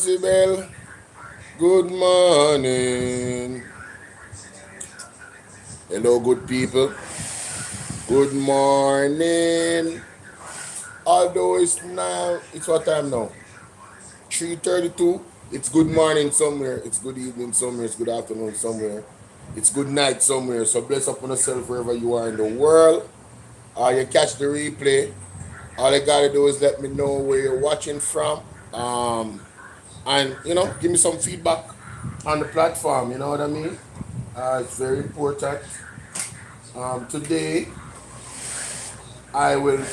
Isabel, good morning. Hello, good people. Good morning. Although it's what time now? 3:32. It's good morning somewhere. It's good evening somewhere. It's good afternoon somewhere. It's good night somewhere. So bless upon yourself wherever you are in the world. You catch the replay. All you gotta do is let me know where you're watching from. And give me some feedback on the platform. You know what I mean? It's very important. Today, I will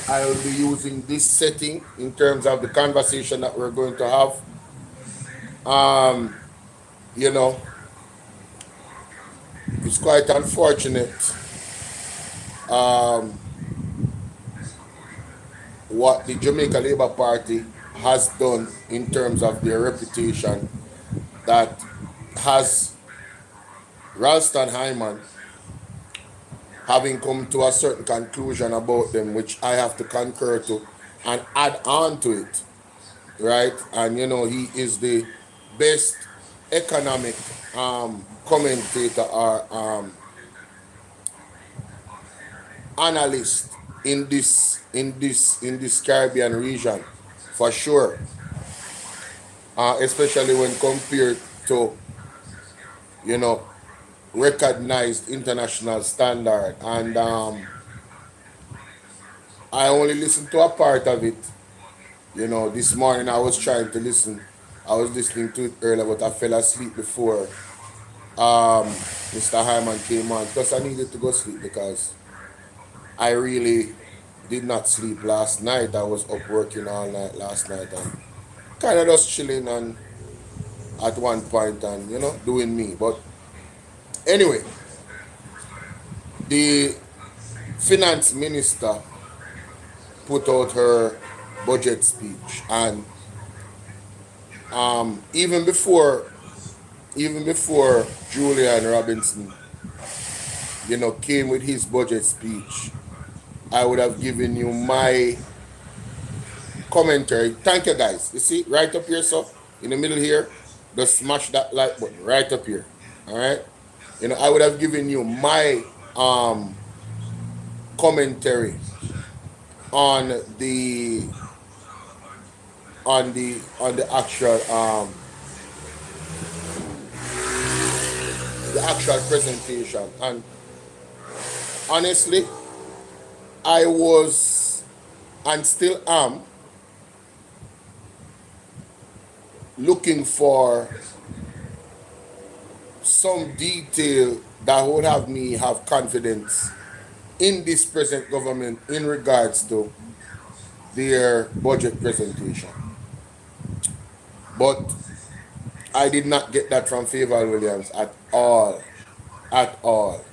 be using this setting in terms of the conversation that we're going to have. Um, you know, it's quite unfortunate um, what the Jamaica Labour Party has done in terms of their reputation. That has Ralston Hyman having come to a certain conclusion about them, which I have to concur to and add on to it, right? And he is the best economic commentator or analyst in this Caribbean region, for sure. Especially when compared to you know recognized international standard. And I only listened to a part of it. This morning I was trying to listen. I was listening to it earlier, but I fell asleep before Mr. Hyman came on because I needed to go sleep because I really did not sleep last night. I was up working all night last night and kind of just chilling and at one point and doing me. But anyway, the finance minister put out her budget speech, and even before Julian Robinson came with his budget speech, I would have given you my commentary. Thank you, guys. You see, right up here, so in the middle here, just smash that like button right up here. All right. I would have given you my commentary on the actual presentation. And honestly, I was and still am looking for some detail that would have me have confidence in this present government in regards to their budget presentation. But I did not get that from Favor Williams at all. At all.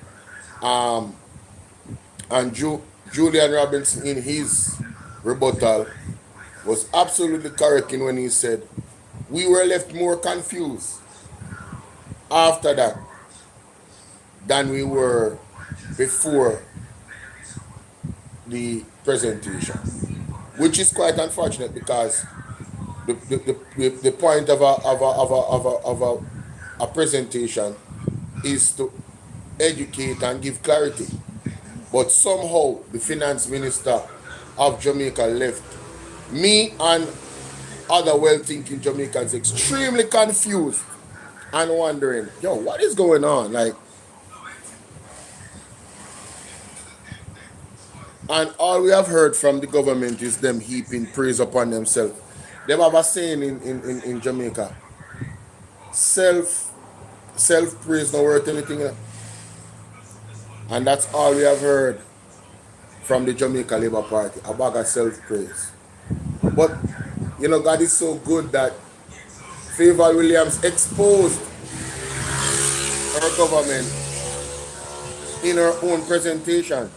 And Julian Robinson, in his rebuttal, was absolutely correct in when he said, we were left more confused after that than we were before the presentation, which is quite unfortunate because the point of a presentation is to educate and give clarity. But somehow the finance minister of Jamaica left me and other well-thinking Jamaicans extremely confused and wondering, what is going on? And all we have heard from the government is them heaping praise upon themselves. They have a saying in Jamaica, self-praise not worth anything. And that's all we have heard from the Jamaica Labour Party, a bag of self-praise. But, God is so good that Favor Williams exposed her government in her own presentation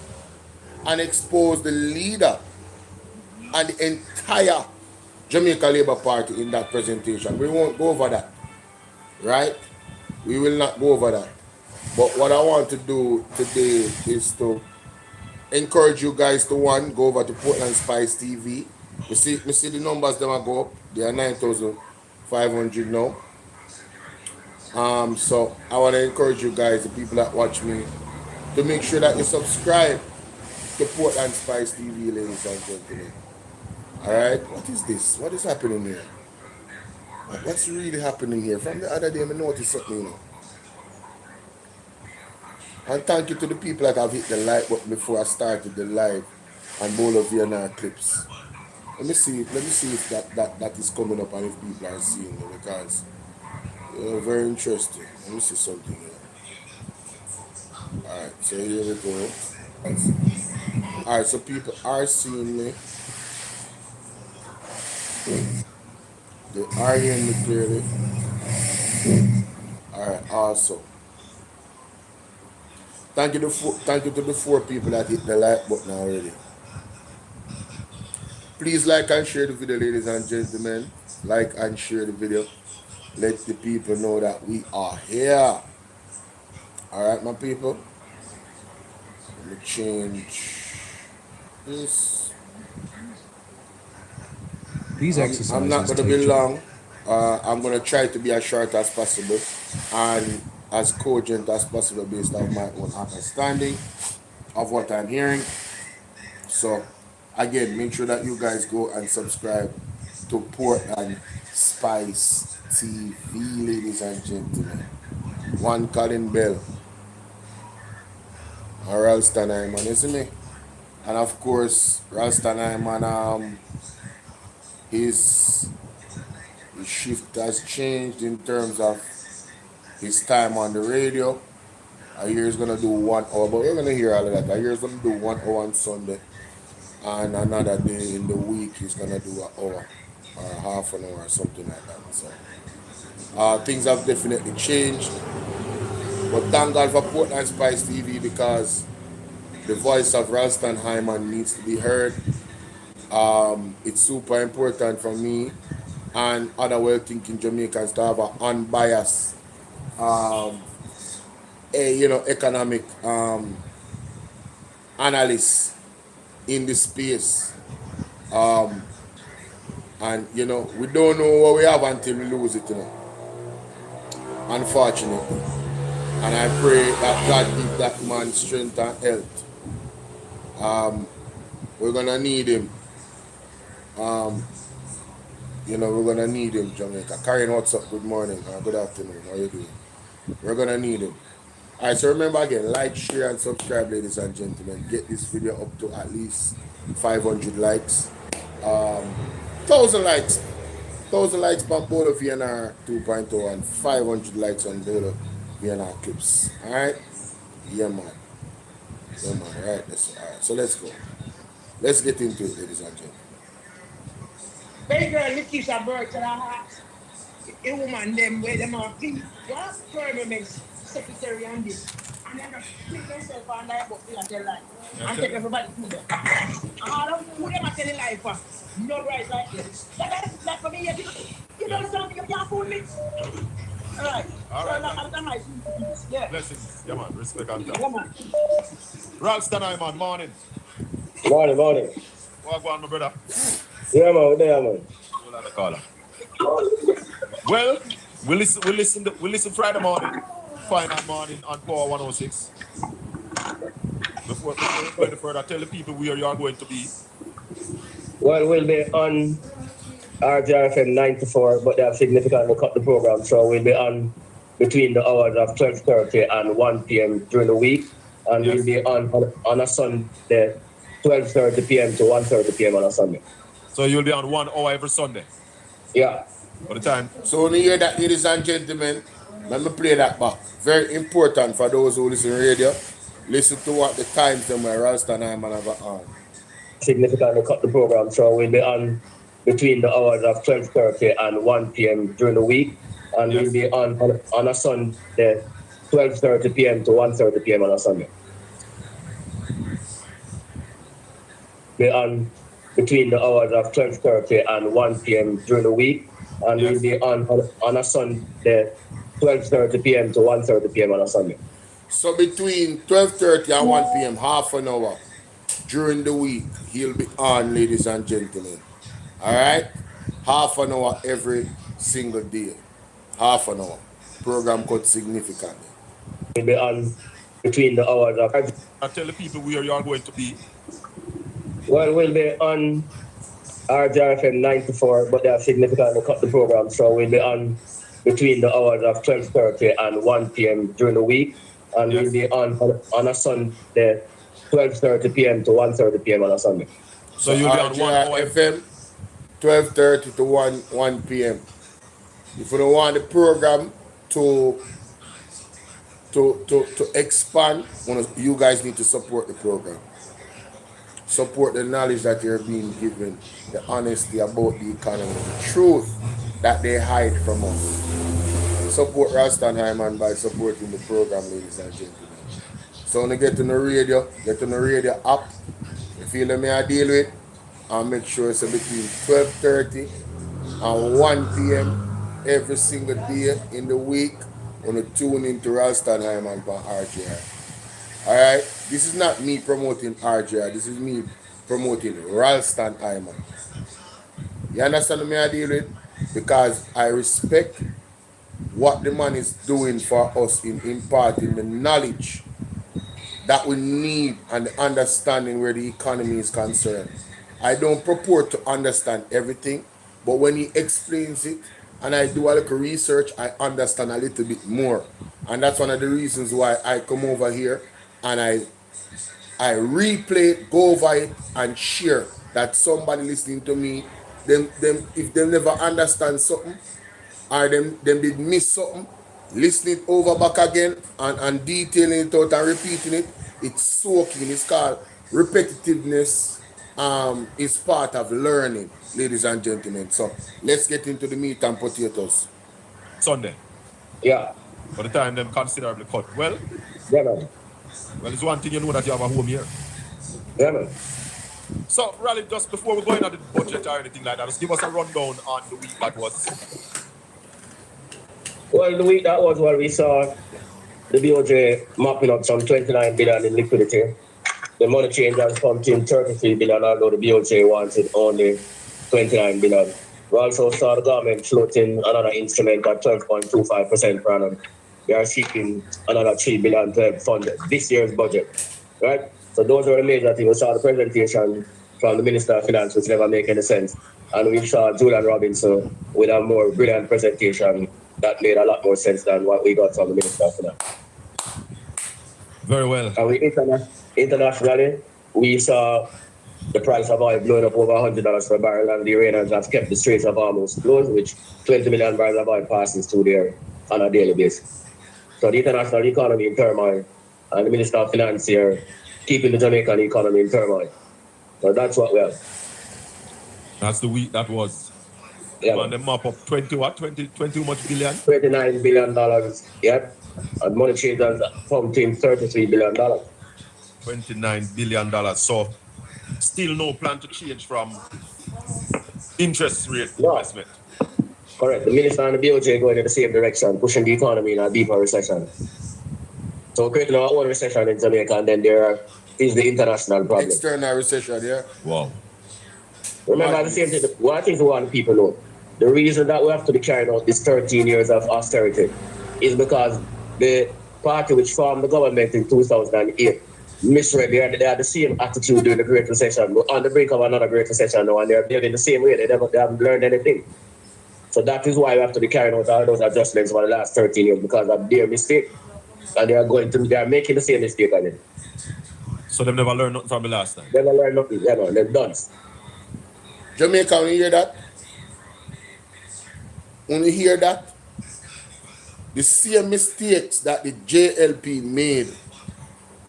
and exposed the leader and the entire Jamaica Labour Party in that presentation. We won't go over that, right? We will not go over that. But what I want to do today is to encourage you guys to go over to Portland Spice TV. Me see the numbers them go up. They are 500 now. So I want to encourage you guys, the people that watch me, to make sure that you subscribe to Portland Spice TV, ladies and gentlemen. Alright, what is this? What is happening here? What's really happening here? From the other day, I noticed something, you know. And thank you to the people that have hit the like button before I started the live on Bolo clips. Let me see if that is coming up and if people are seeing it, because very interesting. Let me see something here. Alright, so here we go. Alright, so people are seeing me. They are hearing me clearly. Alright, awesome. Thank you to the 4 people that hit the like button already. Please like and share the video, ladies and gentlemen. Like and share the video. Let the people know that we are here. Alright, my people. Let me change this. I'm not going to be long. I'm going to try to be as short as possible and as cogent as possible based on my own understanding of what I'm hearing. So, again, make sure that you guys go and subscribe to Portland Spice TV, ladies and gentlemen. One Colin Bell, or Ralston Hyman, isn't it? And of course, Ralston Hyman, his shift has changed in terms of his time on the radio. I hear he's going to do 1 hour, but we're going to hear all of that. I hear he's going to do 1 hour on Sunday, and another day in the week he's going to do an hour or half an hour or something like that. So things have definitely changed. But thank God for Portland Spice TV, because the voice of Ralston Hyman needs to be heard. It's super important for me and other well-thinking Jamaicans to have an unbiased, economic analyst in this space. And we don't know what we have until we lose it, unfortunately. And I pray that God give that man strength and health. We're gonna need him. We're gonna need him, Jamaica. Karen, what's up? Good morning. Good afternoon. How you doing? We're gonna need him. Alright, so remember again, like, share, and subscribe, ladies and gentlemen. Get this video up to at least 500 likes. 1,000 likes. 1,000 likes on Bolo VNR 2.0 and 500 likes on Bolo VNR clips. Alright? Yeah, man. Yeah, man. Alright, so let's go. Let's get into it, ladies and gentlemen. Baby girl, lift this a bird to the heart. A woman, them where them are clean. Just permanent secretary and this. And then just click themselves on that book and tell life. And take everybody through them. All of who them are telling life for. No right like this. That's like for me, you don't sound you can't fool me. Alright. Alright. Yeah. Blessings. Yeah, man. Respect and Yeah, man. Ralston Hyman, morning. Morning. What go on, my brother? Yeah, man, there, man. Hold on the caller. Well, we listen Friday morning, final morning on Power 106. Before we go any further, tell the people where you are going to be. Well, we'll be on RJFM 94, but they have significantly cut the program, so we'll be on between the hours of 12:30 and 1 p.m. during the week, and Yes. we'll be on a Sunday, 12:30 p.m. to 1:30 p.m. on a Sunday. So you'll be on 1 hour every Sunday. Yeah. For the time. So when you hear that, ladies and gentlemen, let me play that back. Very important for those who listen to radio. Listen to what the times them where Ralston Hyman have on. Significantly cut the program, so we'll be on between the hours of 12:30 and 1 p.m. during the week, and Yes. we'll be on a Sunday, 12:30 p.m. to 1:30 p.m. on a Sunday. Be on between the hours of 12:30 and 1 p.m. during the week, and Yes. we'll be on a Sunday, 12:30 p.m. to 1:30 p.m. on a Sunday. So between 12:30 and 1 p.m., half an hour during the week, he'll be on, ladies and gentlemen. Alright? Half an hour every single day, half an hour. Program cut significantly. We'll be on between the hours of. And tell the people where you are going to be. Well, we'll be on RJFM 94, but they have significantly cut the program, so we'll be on between the hours of 12:30 and 1 p.m. during the week, and Yes. we'll be on a Sunday, 12:30 p.m. to 1:30 p.m. on a Sunday. So you'll be on 1 hour. FM, 12:30 to 1 p.m. If you don't want the program to expand, you guys need to support the program. Support the knowledge that you're being given, the honesty about the economy, the truth that they hide from us. Support Rastanheiman by supporting the program, ladies and gentlemen. So when you get on the radio app, you feel me I deal with, and make sure it's between 12:30 and 1 p.m. every single day in the week when you tune into Rastanheiman by RJR. Alright? This is not me promoting RJR, this is me promoting Ralston Hyman. You understand what I deal with? Because I respect what the man is doing for us in imparting the knowledge that we need and the understanding where the economy is concerned. I don't purport to understand everything, but when he explains it and I do a little research, I understand a little bit more. And that's one of the reasons why I come over here and I replay it, go over it, and share that somebody listening to me, them if they never understand something, or them did miss something, listening it over back again and detailing it out and repeating it, it's soaking. It's called repetitiveness. Is part of learning, ladies and gentlemen. So let's get into the meat and potatoes. Sunday. Yeah. By the time them considerably cut. Well, Yeah, man. it's one thing you know that you have a home here. Yeah, man. So, Raleigh, just before we go into the budget or anything like that, just give us a rundown on the week that was. Well, the week that was what we saw the BOJ mopping up some 29 billion in liquidity. The money change has pumped in 33 billion, although the BOJ wanted only 29 billion. We also saw the government floating another instrument at 12.25% per annum. They are seeking another 3 billion to help fund this year's budget, right? So those were the major things. We saw the presentation from the Minister of Finance, which never make any sense. And we saw Julian Robinson with a more brilliant presentation that made a lot more sense than what we got from the Minister of Finance. Very well. And we internationally, we saw the price of oil blowing up over $100 per barrel, and the Iranians have kept the Straits of Hormuz closed, which 20 million barrels of oil passes through there on a daily basis. So the international economy in turmoil, and the Minister of Finance here keeping the Jamaican economy in turmoil. So that's what we have. That's the week that was. Yeah. And the map up 20 much billion? $29 billion, yep. And money change has pumped in $33 billion. $29 billion. So, still no plan to change from interest rate investment. Correct. The minister and the BOJ going in the same direction, pushing the economy in a deeper recession. So creating our own recession in Jamaica, and then there is the international problem. External recession, yeah. Wow. Remember the same thing. One thing we want people to know. The reason that we have to be carrying out this 13 years of austerity is because the party which formed the government in 2008 misread. They had the same attitude during the Great Recession. We're on the brink of another Great Recession now, and they're behaving the same way. They haven't learned anything. So that is why we have to be carrying out all those adjustments for the last 13 years, because of their mistake. And they are making the same mistake again. So they've never learned nothing from the last time? Never learned nothing. Yeah, no, they're done. Jamaica, when you hear that? When you hear that? The same mistakes that the JLP made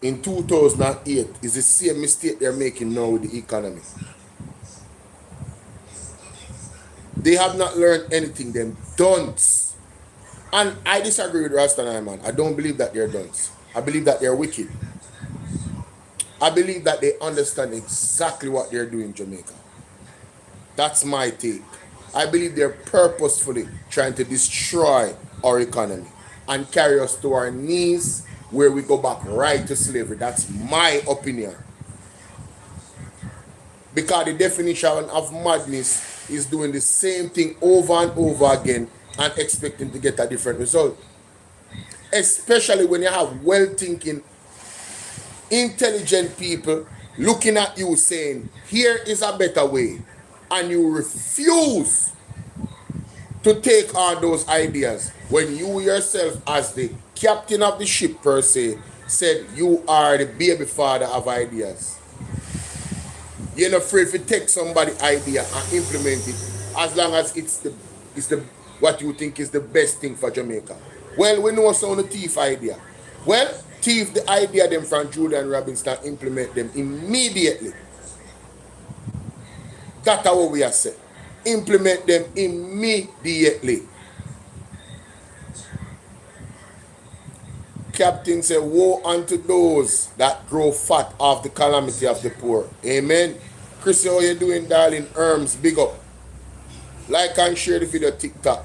in 2008 is the same mistake they're making now with the economy. They have not learned anything, them dunce. And I disagree with Rasta man. I don't believe that they're dunce. I believe that they're wicked. I believe that they understand exactly what they're doing in Jamaica. That's my take. I believe they're purposefully trying to destroy our economy and carry us to our knees where we go back right to slavery. That's my opinion. Because the definition of madness is doing the same thing over and over again and expecting to get a different result. Especially when you have well-thinking, intelligent people looking at you saying, here is a better way, and you refuse to take on those ideas when you yourself, as the captain of the ship per se, said you are the baby father of ideas. You're not afraid to take somebody idea and implement it as long as it's the what you think is the best thing for Jamaica. Well, we know some of the thief idea. Well, thief the idea them from Julian Robinson and implement them immediately. That's what we are saying. Implement them immediately. Captain said, woe unto those that grow fat of the calamity of the poor. Amen. Chris, how you doing, darling? Erms, big up. Like and share the video, TikTok,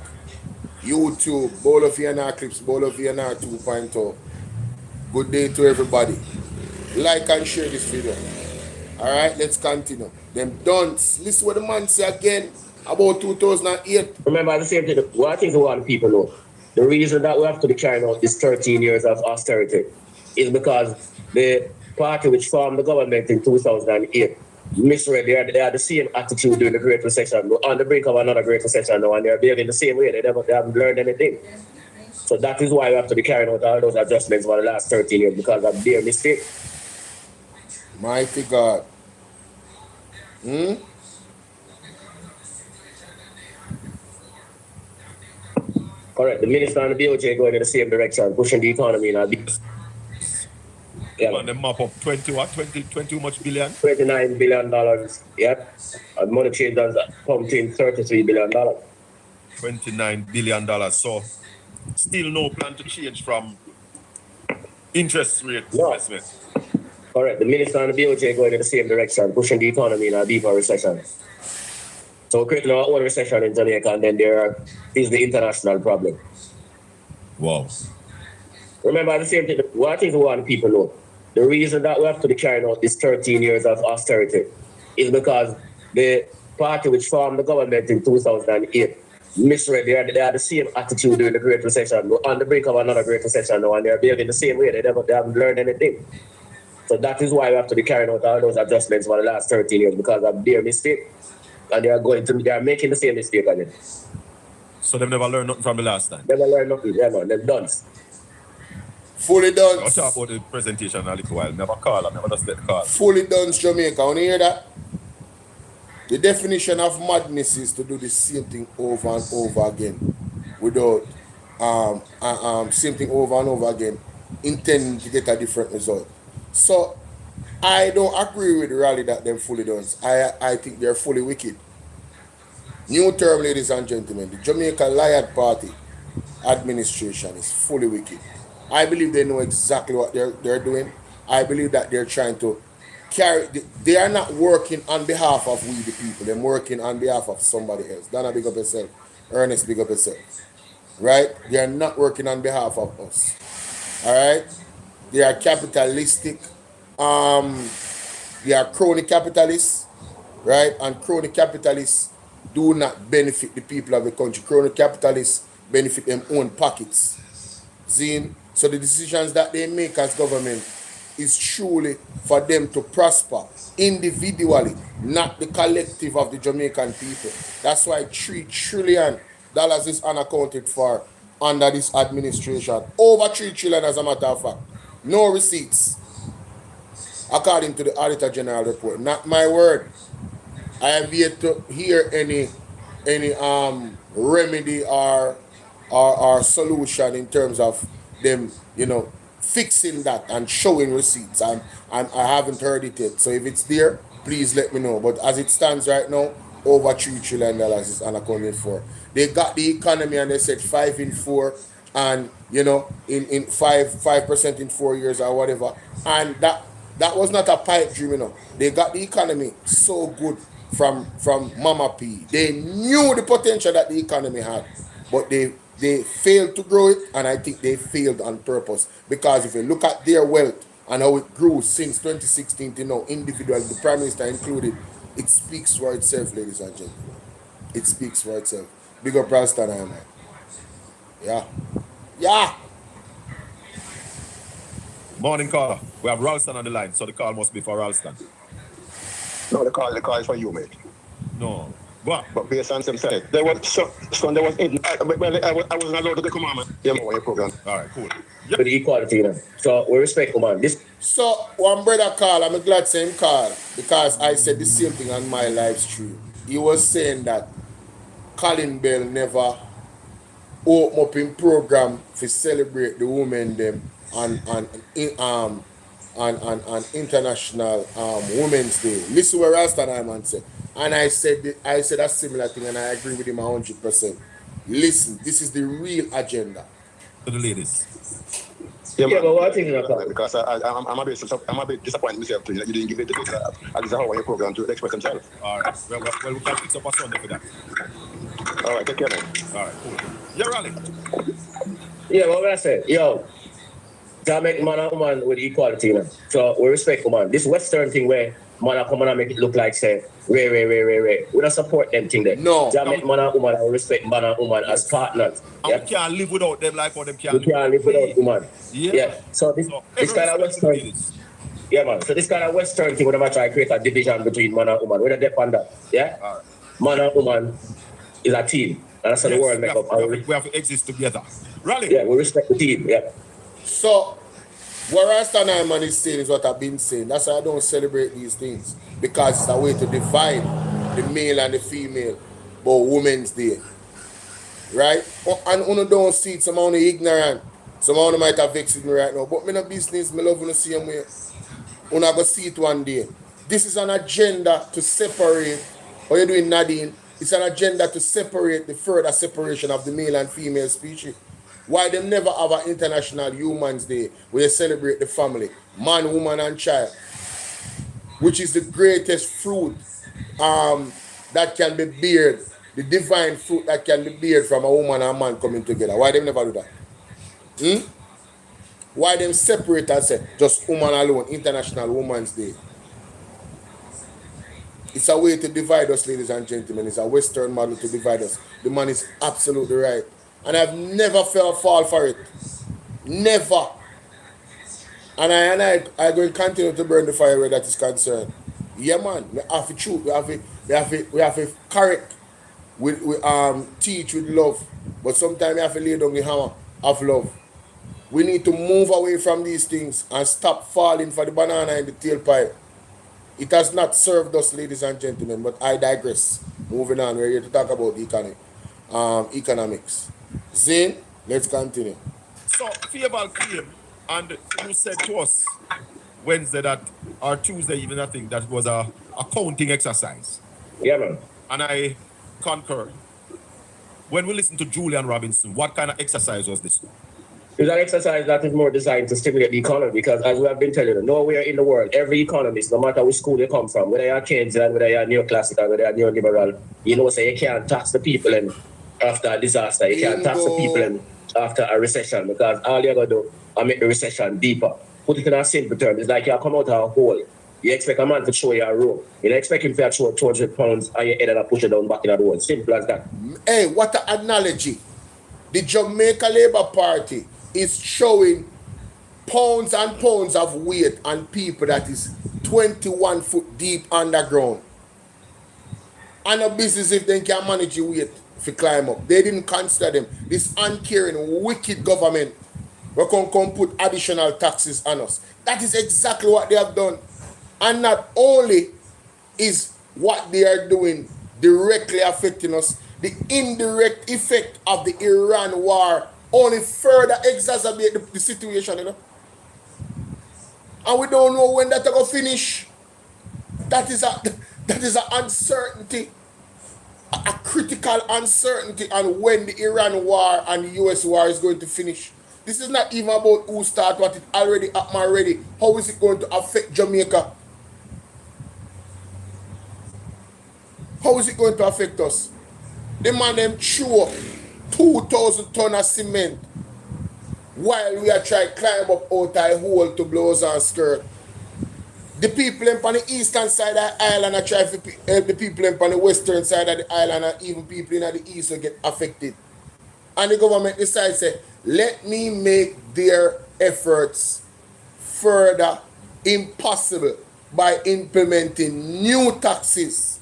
YouTube, Bolo VNR clips, Bolo VNR 2.0. Good day to everybody. Like and share this video. Alright, let's continue. Them dunce. Listen what the man say again about 2008. Remember the same thing. What things we want people know. The reason that we have to be carrying out this 13 years of austerity is because the party which formed the government in 2008 misread. They had the same attitude during the Great Recession. We're on the brink of another Great Recession now, and they're behaving the same way. They haven't learned anything. So that is why we have to be carrying out all those adjustments for the last 13 years, because of their mistake. Mighty God. Correct. The minister and the BOJ going in the same direction, pushing the economy in a big. Yeah. And the map up 20 much billion? $29 billion. Yep. And money change has pumped in $33 billion. $29 billion. So still no plan to change from interest rate investment. Correct. The minister and the BOJ going in the same direction, pushing the economy in a deeper recession. So we're creating our own recession in Jamaica, and then there is the international problem. Wow. Remember the same thing. What things we want people know. The reason that we have to be carrying out this 13 years of austerity is because the party which formed the government in 2008 misread. They had the same attitude during the Great Recession. We're on the brink of another Great Recession now, and they're behaving the same way. They haven't learned anything. So that is why we have to be carrying out all those adjustments for the last 13 years, because of their mistake. And they are making the same mistake again. So they've never learned nothing from the last time? Never learned nothing, yeah, man. They're done. Fully done. I'll talk about the presentation a little while. Never call, I never just let call. Fully done, Jamaica. Want to hear that? The definition of madness is to do the same thing over and over again without same thing over and over again, intending to get a different result. So I don't agree with the rally that them fully done. I think they're fully wicked. New term, ladies and gentlemen, the Jamaica Lion Party administration is fully wicked. I believe they know exactly what they're doing. I believe that they're trying to carry. They are not working on behalf of we the people. They're working on behalf of somebody else. Donna, big up yourself. Ernest, big up yourself. Right? They are not working on behalf of us. All right? They are capitalistic. They are crony capitalists, right? And crony capitalists do not benefit the people of the country. Crony capitalists benefit their own pockets. Zine. So the decisions that they make as government is truly for them to prosper individually, not the collective of the Jamaican people. That's why $3 trillion is unaccounted for under this administration. Over $3 trillion, as a matter of fact. No receipts, according to the Auditor General report. Not my word. I have yet to hear any remedy or solution in terms of them, fixing that and showing receipts. And I haven't heard it yet. So if it's there, please let me know. But as it stands right now, over $3 trillion is unaccounted for. They got the economy and they said 5 in 4 and in 5% in 4 years or whatever. And that was not a pipe dream, They got the economy so good from Mama P. They knew the potential that the economy had, but they failed to grow it, and I think they failed on purpose. Because if you look at their wealth and how it grew since 2016 to now, individually, the Prime Minister included, it speaks for itself, ladies and gentlemen. it speaks for itself. Big up Ralston, man. Yeah. Yeah. Morning caller. We have Ralston on the line, so the call must be for Ralston. No, the call is for you, mate. No. Go on. But based on some say, there was Sunday was I wasn't allowed to the commandment. Yeah, your program. All right, cool. For the equality, you know. So we respect, man. This So one brother call, I'm glad same call because I said the same thing on my live stream. He was saying that Colin Bell never open up in program to celebrate the women them on International Women's Day. Listen what Rasta man said. And I said a similar thing and I agree with him 100%. Listen, this is the real agenda. To the ladies. Yeah, but what thing you know, because I'm a bit disappointed myself too. You didn't give it to me. At least how your program to express themselves. All right. Well, we can fix up a Sunday for that. All right, take care, man. All right, cool. Yeah, Raleigh. yeah, what I said, yo, that make man and woman with equality, you know. So we respect woman. This Western thing where man and come and make it look like say, Ray. We don't support them thing there. No. That make man and woman and respect man and woman as partners. And Yeah? we can't live without them like how them can't We can't live without woman. Yeah. So this kind of Western. Yeah, man. So this kind of Western thing, whenever I try to create a division between man and woman, we're not on that. Yeah? All right. Man and woman is a team. And that's how the world make up. We have to exist together. Raleigh. Yeah, we respect the team. Yeah. So what Rasta man is saying is what I've been saying. That's why I don't celebrate these things. Because it's a way to divide the male and the female about Women's Day. Right? And uno don't see it, some of you ignorant. Some of you might have vexed me right now. But me no business, me love you the same way. Uno go see it one day. This is an agenda to separate. What you doing, Nadine? It's an agenda to separate the further separation of the male and female species. Why them never have an International Women's Day where they celebrate the family, man, woman, and child, which is the greatest fruit that can be beared, the divine fruit that can be beared from a woman and a man coming together. Why them never do that? Why them separate and say just woman alone, International Women's Day? It's a way to divide us, ladies and gentlemen. It's a Western model to divide us. The man is absolutely right. And I've never felt fall for it. Never. And I going to continue to burn the fire where that is concerned. Yeah, man. We have to truth. We have to correct. We teach with love. But sometimes we have to lay down the hammer of love. We need to move away from these things and stop falling for the banana in the tailpipe. It has not served us, ladies and gentlemen, but I digress. Moving on, we're here to talk about economics. Zane, let's continue. So, Fieval came and you said to us Wednesday that, or Tuesday even, I think, that was a counting exercise. Yeah, man. And I concur. When we listen to Julian Robinson, what kind of exercise was this? It's an exercise that is more designed to stimulate the economy because, as we have been telling you, nowhere in the world, every economist, no matter which school you come from, whether you're Keynesian, whether you're neoclassical, whether you're neoliberal, you know, say you can't tax the people and after a disaster, you can't tax the people and after a recession because all you're going to do is make the recession deeper. Put it in a simple term, it's like you come out of a hole. You expect a man to show you a rope. You don't expect him to throw 200 pounds on your head and push it down back in the hole. Simple as that. Hey, what an analogy. The Jamaica Labour Party is showing pounds and pounds of weight on people that is 21 foot deep underground. And a business if they can manage the weight to climb up. They didn't consider them. This uncaring, wicked government will come put additional taxes on us. That is exactly what they have done. And not only is what they are doing directly affecting us, the indirect effect of the Iran war only further exacerbate the situation, you know. And we don't know when that will finish. That is an uncertainty, a critical uncertainty on when the Iran war and the US war is going to finish. This is not even about who start what it already happened already. How is it going to affect Jamaica? How is it going to affect us? The man them chew 2,000 tons of cement while we are trying to climb up out a hole to blow us on skirt. The people on the eastern side of the island are trying to help the people on the western side of the island and even people in the east will get affected. And the government decides, say, let me make their efforts further impossible by implementing new taxes.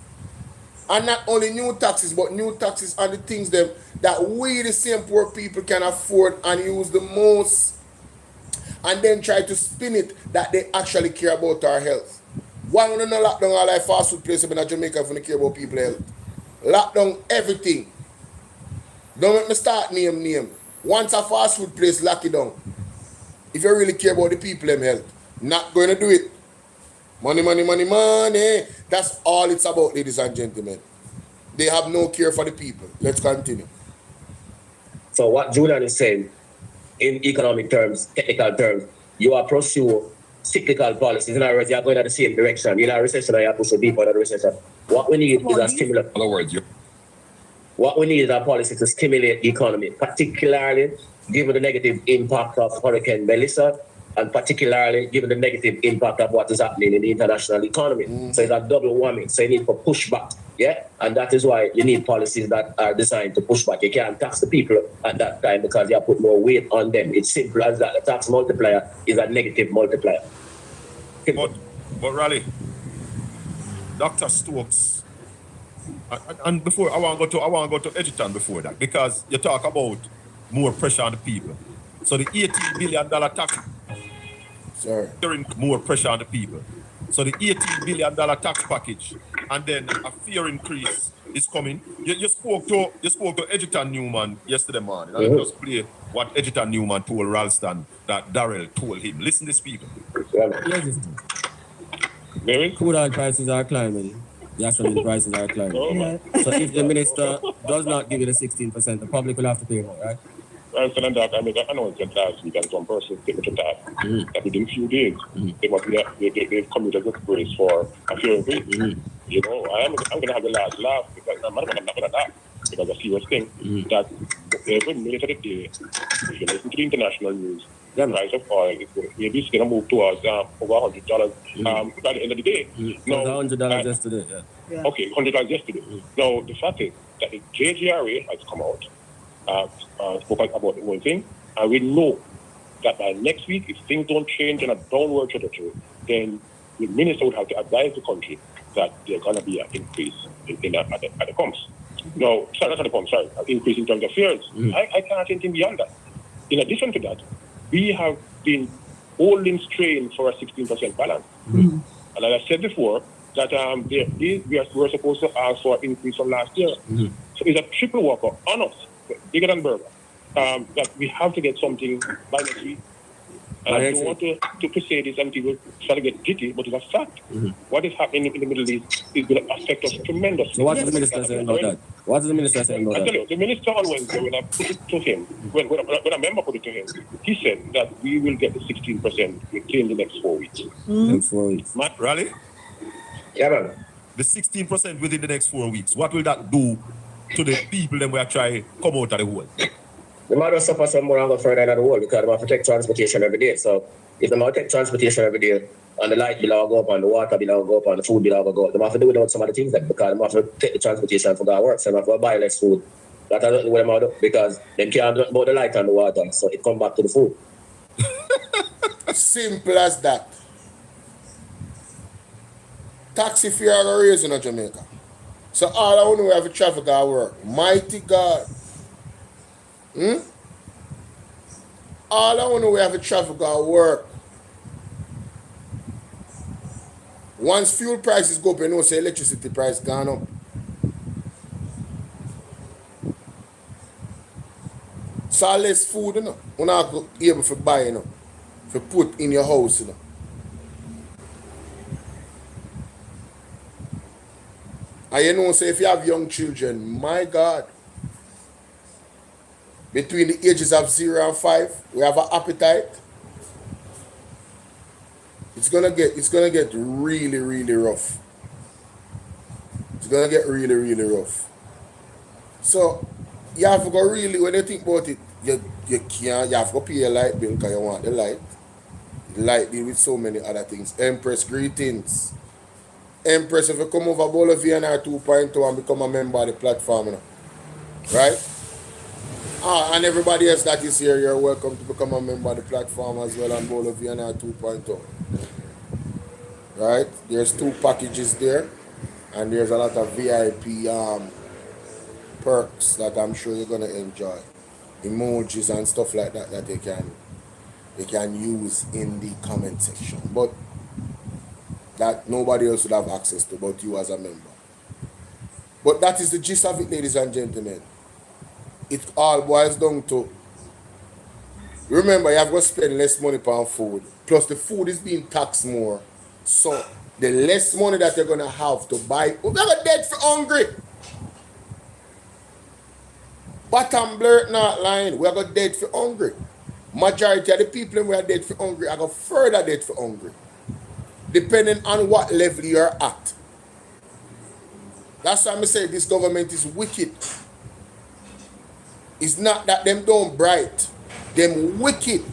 And not only new taxes, but new taxes on the things that we, the same poor people, can afford and use the most. And then try to spin it that they actually care about our health. Why don't you lock down all our fast food places in Jamaica if we care about people's health? Lock down everything. Don't make me start name. Once a fast food place, lock it down. If you really care about the people and health, not going to do it. Money. That's all it's about, ladies and gentlemen. They have no care for the people. Let's continue. So what Julian is saying, in economic terms, technical terms, you are pursue cyclical policies. In other words, you are going in the same direction. In a recession, you are pushing deeper into the recession. What we need is a stimulus. In other words, what we need is a policy to stimulate the economy, particularly given the negative impact of Hurricane Melissa, and particularly given the negative impact of what is happening in the international economy. So it's a double whammy. So you need to push back, yeah? And that is why you need policies that are designed to push back. You can't tax the people at that time because you have put more weight on them. It's simple as that. The tax multiplier is a negative multiplier. but Raleigh, Dr. Stokes, and before I want to go to Edgerton before that, because you talk about more pressure on the people. So the $18 billion tax, more pressure on the people. So the $18 billion tax package, and then a fear increase is coming. You spoke to Edgerton Newman yesterday morning, and just play what Edgerton Newman told Ralston that Darrell told him. Listen to this, people. Crude oil prices are climbing. Gasoline prices are climbing. So if the minister does not give you the 16%, the public will have to pay more, right? I made an announcement last week, and some person take me to that. That within a few days, they've committed a brace for a few increase. You know, I'm going to have the last laugh because I'm not going to laugh because a serious thing that every minute of the day, if you listen to the international news, the price of oil is going to move towards over $100 by the end of the day. No, $100 yesterday. Yeah. Okay, $100 yesterday. Now, the fact is that the JGRA has come out. Spoke about the whole thing, and we know that by next week, if things don't change in a downward trajectory, then the minister would have to advise the country that there's going to be an increase at the pumps. No, sorry, not at the pumps, sorry, an increase in terms of fares. I can't say anything beyond that. In addition to that, we have been holding strain for a 16% balance. And as I said before, that we're supposed to ask for an increase from last year. So it's a triple whopper on us, bigger than burger, that we have to get something by next week. And I don't want to say this and people try to get giddy, but it's a fact. What is happening in the Middle East is going to affect us tremendously. So what is the minister saying about that? What is the minister saying about I that? tell you, the minister on Wednesday, when I put it to him, when a member put it to him, he said that we will get the 16% within the next 4 weeks. Next 4 weeks. Matt, Raleigh? Yeah, man. The 16% within the next 4 weeks, what will that do to the people that we are trying to come out of the hole? The matter suffer some more and go further in the world because they have to take transportation every day. So if they have to take transportation every day, and the light bill will go up, and the water bill will go up, and the food bill will go up, they have to do without some of the things like because they have to take the transportation for their work, so they have to buy less food. That's what them have to do because they can't do about the light and the water, so it comes back to the food. Simple as that. Taxi fare are raising in Jamaica. So all I want to have a traffic at work. Mighty God. All I want to have a traffic at work. Once fuel prices go up, you know, say electricity price gone up. So less food, you know. You're not able to buy, you know. To put in your house, you know. And you know, say if you have young children, my God, between the ages of 0 and 5, we have an appetite. It's gonna get really, really rough. It's gonna get really, really rough. So you have to go really, when you think about it, you have to pay your light bill because you want the light. Like deal with so many other things. Empress, greetings. Empress, if you come over Bolo VNR 2.0 and become a member of the platform, you know, right? And everybody else that is here, you're welcome to become a member of the platform as well on Bolo VNR 2.0. Right? There's 2 packages there, and there's a lot of VIP perks that I'm sure you're gonna enjoy. Emojis and stuff like that that they can use in the comment section. But that nobody else would have access to but you as a member. But that is the gist of it, ladies and gentlemen. It all boils down to, remember, you have to spend less money on food. Plus the food is being taxed more. So the less money that you're gonna have to buy, we're never dead for hungry. Bottom blurt not lying, we're gonna dead for hungry. Majority of the people who are dead for hungry are gonna further dead for hungry. Depending on what level you're at. That's why I say this government is wicked. It's not that them don't bright, them wicked.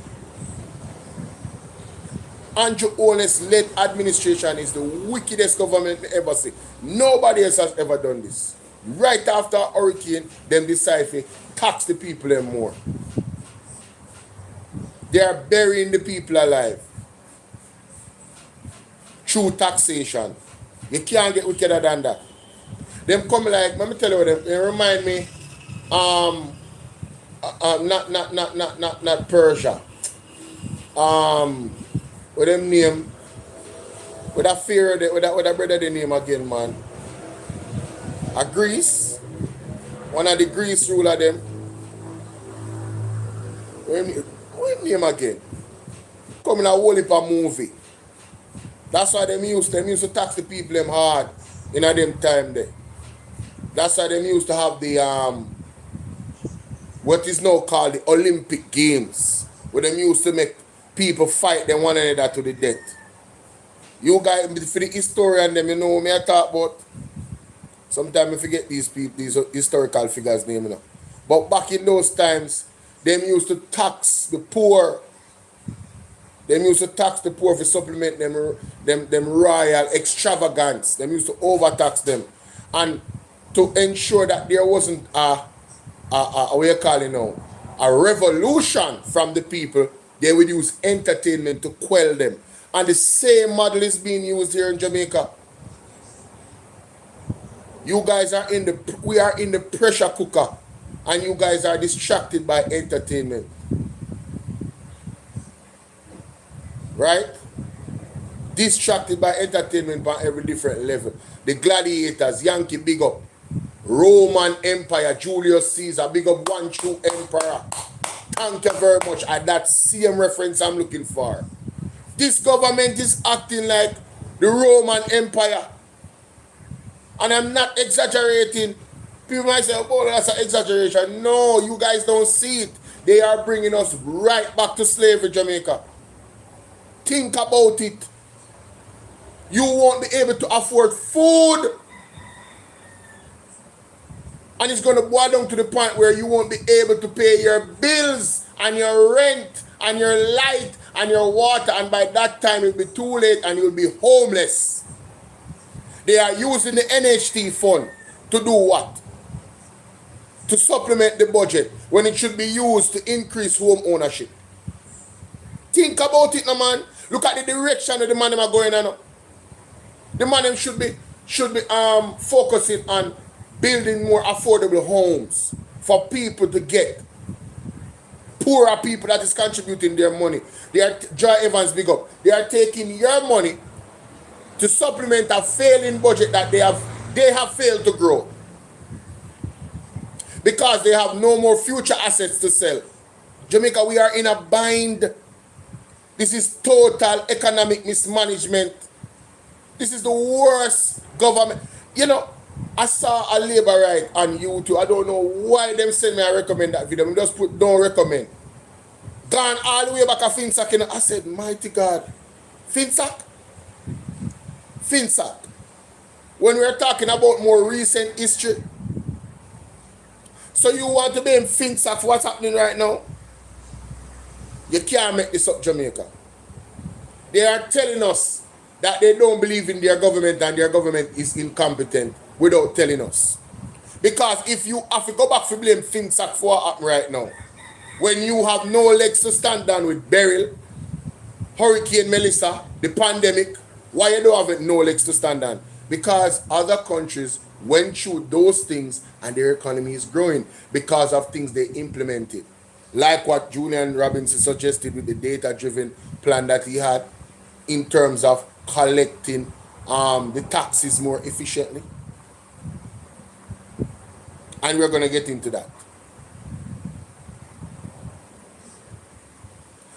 Andrew Holness led administration is the wickedest government we ever see. Nobody else has ever done this. Right after a hurricane, them decide to tax the people them more. They are burying the people alive through taxation. You can't get wickeder than that. Them come like, let me tell you what they remind me, not Persia. What them name? With that fear, with that brother the name again, man. A Greece. One of the Greece ruler them. What him name again? Come in a whole heap of movie. That's why them used to tax the people them hard in a them time there. That's why them used to have the what is now called the Olympic Games, where them used to make people fight them one another to the death. You guys, for the historian, them, you know me I talk about. Sometimes I forget these people, these historical figures' name, you know. But back in those times, them used to tax the poor. Them used to tax the poor for supplement them royal extravagance. Them used to overtax them, and to ensure that there wasn't what you call it now, a revolution from the people, they would use entertainment to quell them. And the same model is being used here in Jamaica. You guys are we are in the pressure cooker, and you guys are distracted by entertainment. Right? Distracted by entertainment on every different level. The gladiators, Yankee big up. Roman Empire, Julius Caesar, big up one true emperor. Thank you very much. And that same reference I'm looking for. This government is acting like the Roman Empire. And I'm not exaggerating. People might say, oh, that's an exaggeration. No, you guys don't see it. They are bringing us right back to slavery, Jamaica. Think about it. You won't be able to afford food. And it's going to boil down to the point where you won't be able to pay your bills and your rent and your light and your water. And by that time, it'll be too late and you'll be homeless. They are using the NHT fund to do what? To supplement the budget when it should be used to increase home ownership. Think about it, no man. Look at the direction that the man are going on. The man should be focusing on building more affordable homes for people to get. Poorer people that is contributing their money. They are, Joy Evans, big up. They are taking your money to supplement a failing budget that they have failed to grow. Because they have no more future assets to sell. Jamaica, we are in a bind. This is total economic mismanagement. This is the worst government. You know, I saw a labor right on YouTube. I don't know why them send me I recommend that video. I just put don't recommend. Gone all the way back to Finsack. You know, I said, mighty God. Finsack? Finsack. When we're talking about more recent history. So you want to be in Finsack for what's happening right now? You can't make this up, Jamaica. They are telling us that they don't believe in their government and their government is incompetent without telling us. Because if you have to go back to blame FinSac for what happened right now, when you have no legs to stand on with Beryl, Hurricane Melissa, the pandemic, why you don't have no legs to stand on? Because other countries went through those things and their economy is growing because of things they implemented. Like what Julian Robinson suggested with the data-driven plan that he had in terms of collecting the taxes more efficiently. And we're going to get into that.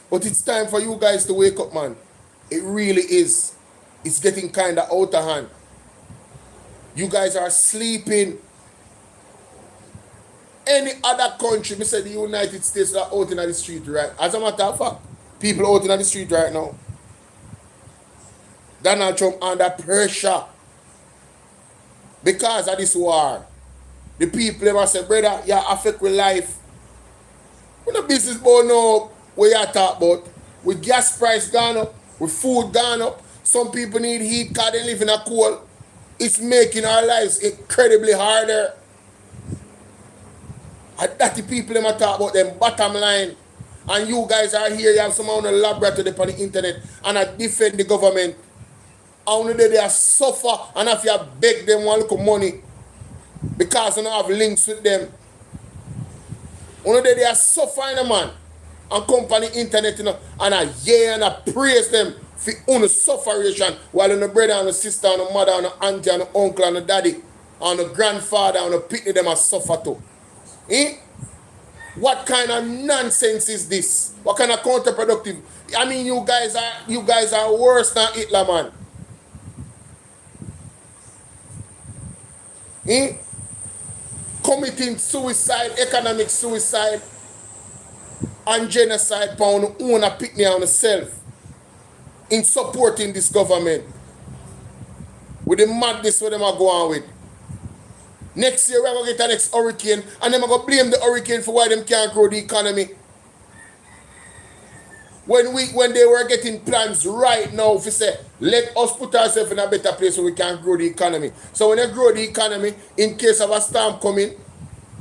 But it's time for you guys to wake up, man. It really is. It's getting kind of out of hand. You guys are sleeping. Any other country, me say the United States, are out in the street, right? As a matter of fact, people out in the street right now. Donald Trump under pressure because of this war. The people ever say, brother, you affect with life. When the business born up, what you talk about? With gas price gone up, with food gone up, some people need heat because they live in a cold. It's making our lives incredibly harder. And that the people them talk about them bottom line. And you guys are here, you have some on the laboratory on the internet and I defend the government. And they are suffer and if you beg them one little money because you don't have links with them. They are suffering, man. And come on the internet, you know, and I and I praise them for own sufferation while on the brother and the sister and the mother and the auntie and the uncle and the daddy and the grandfather and the pitney them are suffer too. Eh? What kind of nonsense is this? What kind of counterproductive? I mean, you guys are worse than Hitler, man. Eh? Committing suicide, economic suicide, and genocide for our own pitney on self in supporting this government with the madness where them are going with. Next year we're going to get the next hurricane and them are going to blame the hurricane for why them can't grow the economy. When they were getting plans right now, if you say, let us put ourselves in a better place so we can grow the economy. So when they grow the economy, in case of a storm coming,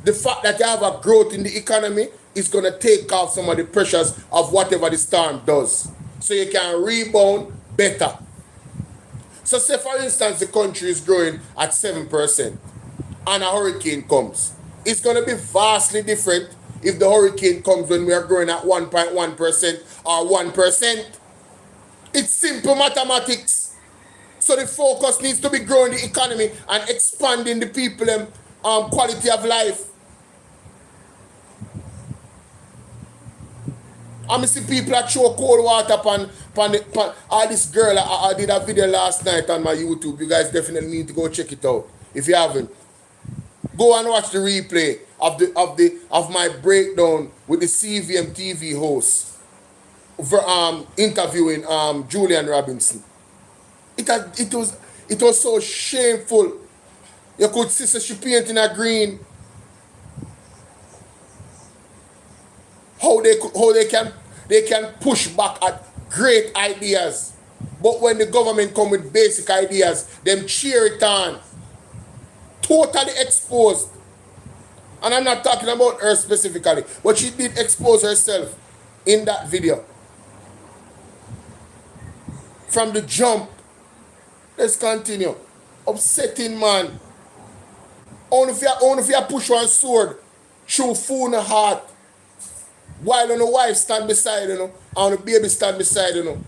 the fact that you have a growth in the economy is going to take off some of the pressures of whatever the storm does. So you can rebound better. So say for instance, the country is growing at 7% and a hurricane comes. It's going to be vastly different if the hurricane comes when we are growing at 1.1% or 1%. It's simple mathematics. So the focus needs to be growing the economy and expanding the people quality of life. I see people that throw cold water upon this girl. I did a video last night on my YouTube. You guys definitely need to go check it out. If you haven't, go and watch the replay of my breakdown with the CVM TV host interviewing Julian Robinson. It was so shameful. You could see she painting a green. How they can push back at great ideas, but when the government come with basic ideas, them cheer it on. Totally exposed. And I'm not talking about her specifically, but she did expose herself in that video. From the jump. Let's continue. Upsetting, man. Only if you push one sword through food in the heart, while on the wife stand beside you, and the baby stand beside you.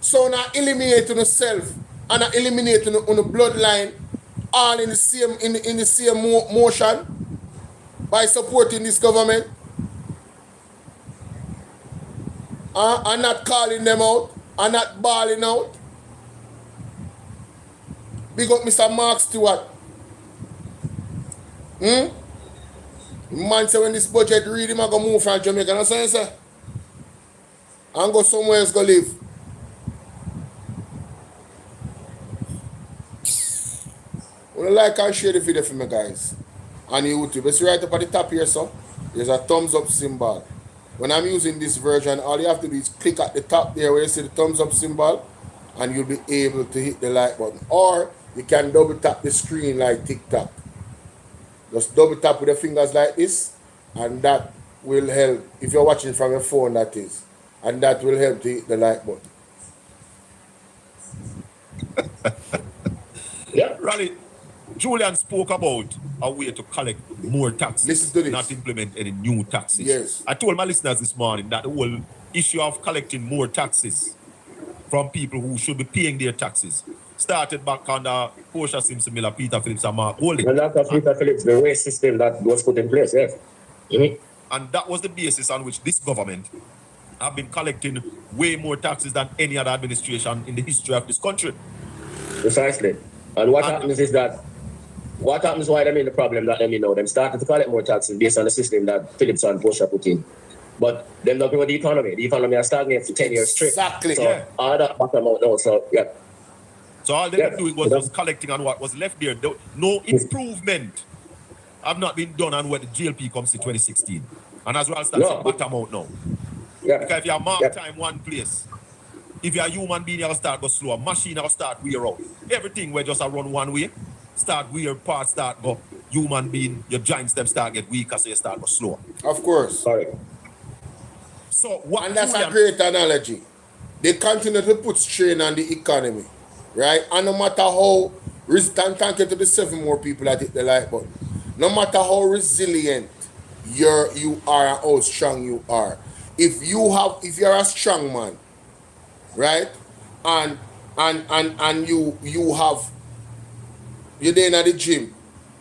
So now eliminating yourself and now eliminating on the bloodline, all in the same motion by supporting this government and not calling them out and not bawling out. Big up Mr. Mark Stewart. Man say when this budget read him, I go move from Jamaica. You know what I'm saying? And go somewhere else go live. Wanna like and share the video for me, guys. On YouTube. It's right up at the top here, so there's a thumbs up symbol. when I'm using this version, all you have to do is click at the top there where you see the thumbs up symbol, and you'll be able to hit the like button. Or you can double tap the screen like TikTok. Just double tap with your fingers like this, and that will help. If you're watching from your phone, that is. And that will help to hit the like button. Yeah. Rally, Julian spoke about a way to collect more taxes, Listen to this. not implement any new taxes. Yes. I told my listeners this morning that the whole issue of collecting more taxes from people who should be paying their taxes started back under Portia Simpson Miller, Peter Phillips, and Mark Holding. And after Peter Phillips, the race system that was put in place, yes. Mm-hmm. And that was the basis on which this government have been collecting way more taxes than any other administration in the history of this country. Precisely. And what happens is that, what happens why them in the problem that them, them started to collect more taxes based on the system that Phillips and Portia put in. But them not about the economy. The economy has stagnated for 10 years straight. Exactly. So Yeah. all that bottom out now. So yeah. So all they were doing was just collecting on what was left there. No improvement have not been done on what the GLP comes to 2016. And as well start to bottom out now. Yeah. Because if you mark time one place, if you're a human being, you'll start go slow. Machine will start wear out. Everything will just run one way. Start wear, parts start go. Human being, your joints them start get weaker, so you start go slower. Of course. Sorry. So what And that's a great analogy. They continue to put strain on the economy, right? And no matter how thank you to the 7 more people that hit the like button. No matter how resilient you are and how strong you are, if you're a strong man, right? And you're there at the gym,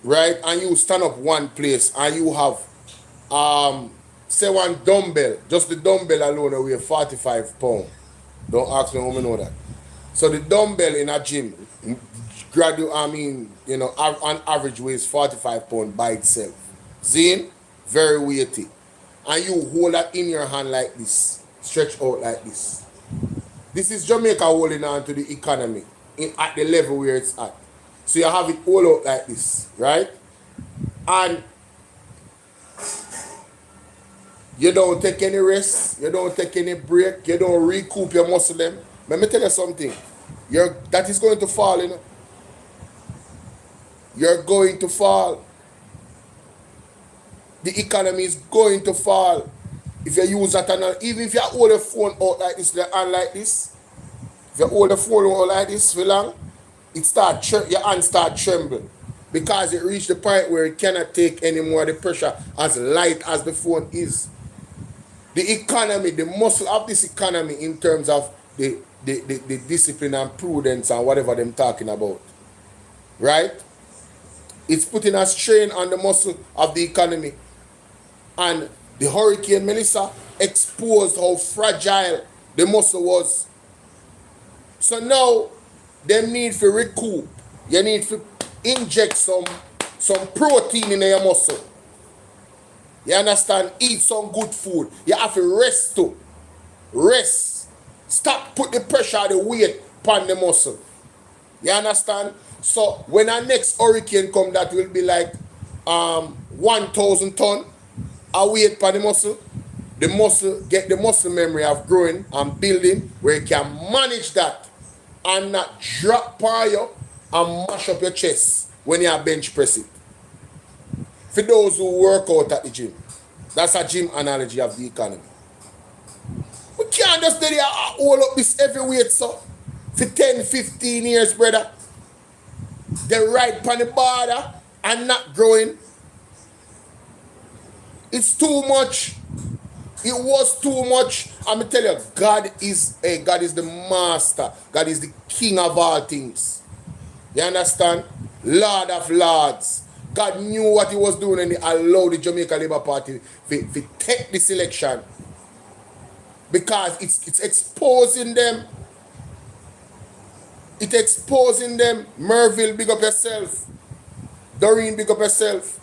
right? And you stand up one place and you have say one dumbbell, just the dumbbell alone will weigh 45 pounds. Don't ask me how I know that. So the dumbbell in a gym, on average weighs 45 pounds by itself. Zine, very weighty. And you hold that in your hand like this, stretch out like this. This is Jamaica holding on to the economy at the level where it's at. So you have it all out like this, right? And you don't take any rest, you don't take any break, you don't recoup your muscle them. Let me tell you something. That is going to fall, You're going to fall. The economy is going to fall. If you use that, even if you hold the phone out like this, the hand like this, if you hold the phone out like this for long, your hand start trembling because it reached the point where it cannot take any more of the pressure as light as the phone is. The economy, the muscle of this economy in terms of the discipline and prudence and whatever them talking about, right? It's putting a strain on the muscle of the economy. And the Hurricane Melissa exposed how fragile the muscle was. So now, they need to recoup. You need to inject some protein in your muscle. You understand? Eat some good food. You have to rest too. Rest. Stop put the pressure, the weight upon the muscle. You understand? So when our next hurricane come, that will be like 1,000 ton a weight upon the muscle. The muscle get the muscle memory of growing and building where you can manage that and not drop on you and mash up your chest when you are bench pressing. For those who work out at the gym, that's a gym analogy of the economy. We can't just stay there and hold up this heavy weight, so for 10, 15 years, brother. They're right on the border and not growing. It's too much. It was too much. I'm gonna tell you, God is the master. God is the king of all things. You understand? Lord of lords. God knew what he was doing and he allowed the Jamaica Labour Party to take this election. Because it's exposing them. It's exposing them. Merville, big up yourself. Doreen, big up yourself.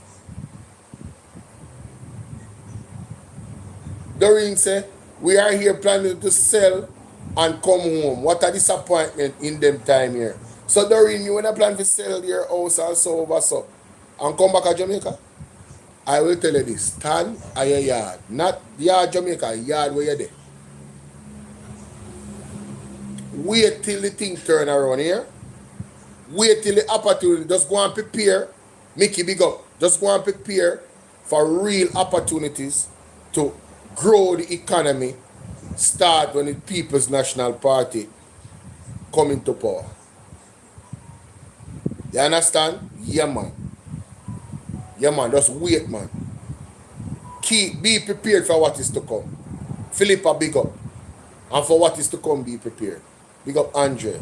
Doreen said, we are here planning to sell and come home. What a disappointment in them time here. So Doreen, you wanna plan to sell your house and so over so and come back to Jamaica? I will tell you this, stand at your yard. Not Yard Jamaica, yard where you're there. Wait till the thing turn around here. Wait till the opportunity. Just go and prepare. Mickey, big up. Just go and prepare for real opportunities to grow the economy. Start when the People's National Party come into power. You understand? Yeah, man. Yeah, man. Just wait, man. Be prepared for what is to come. Philippa, big up. And for what is to come, be prepared. Big up Andre.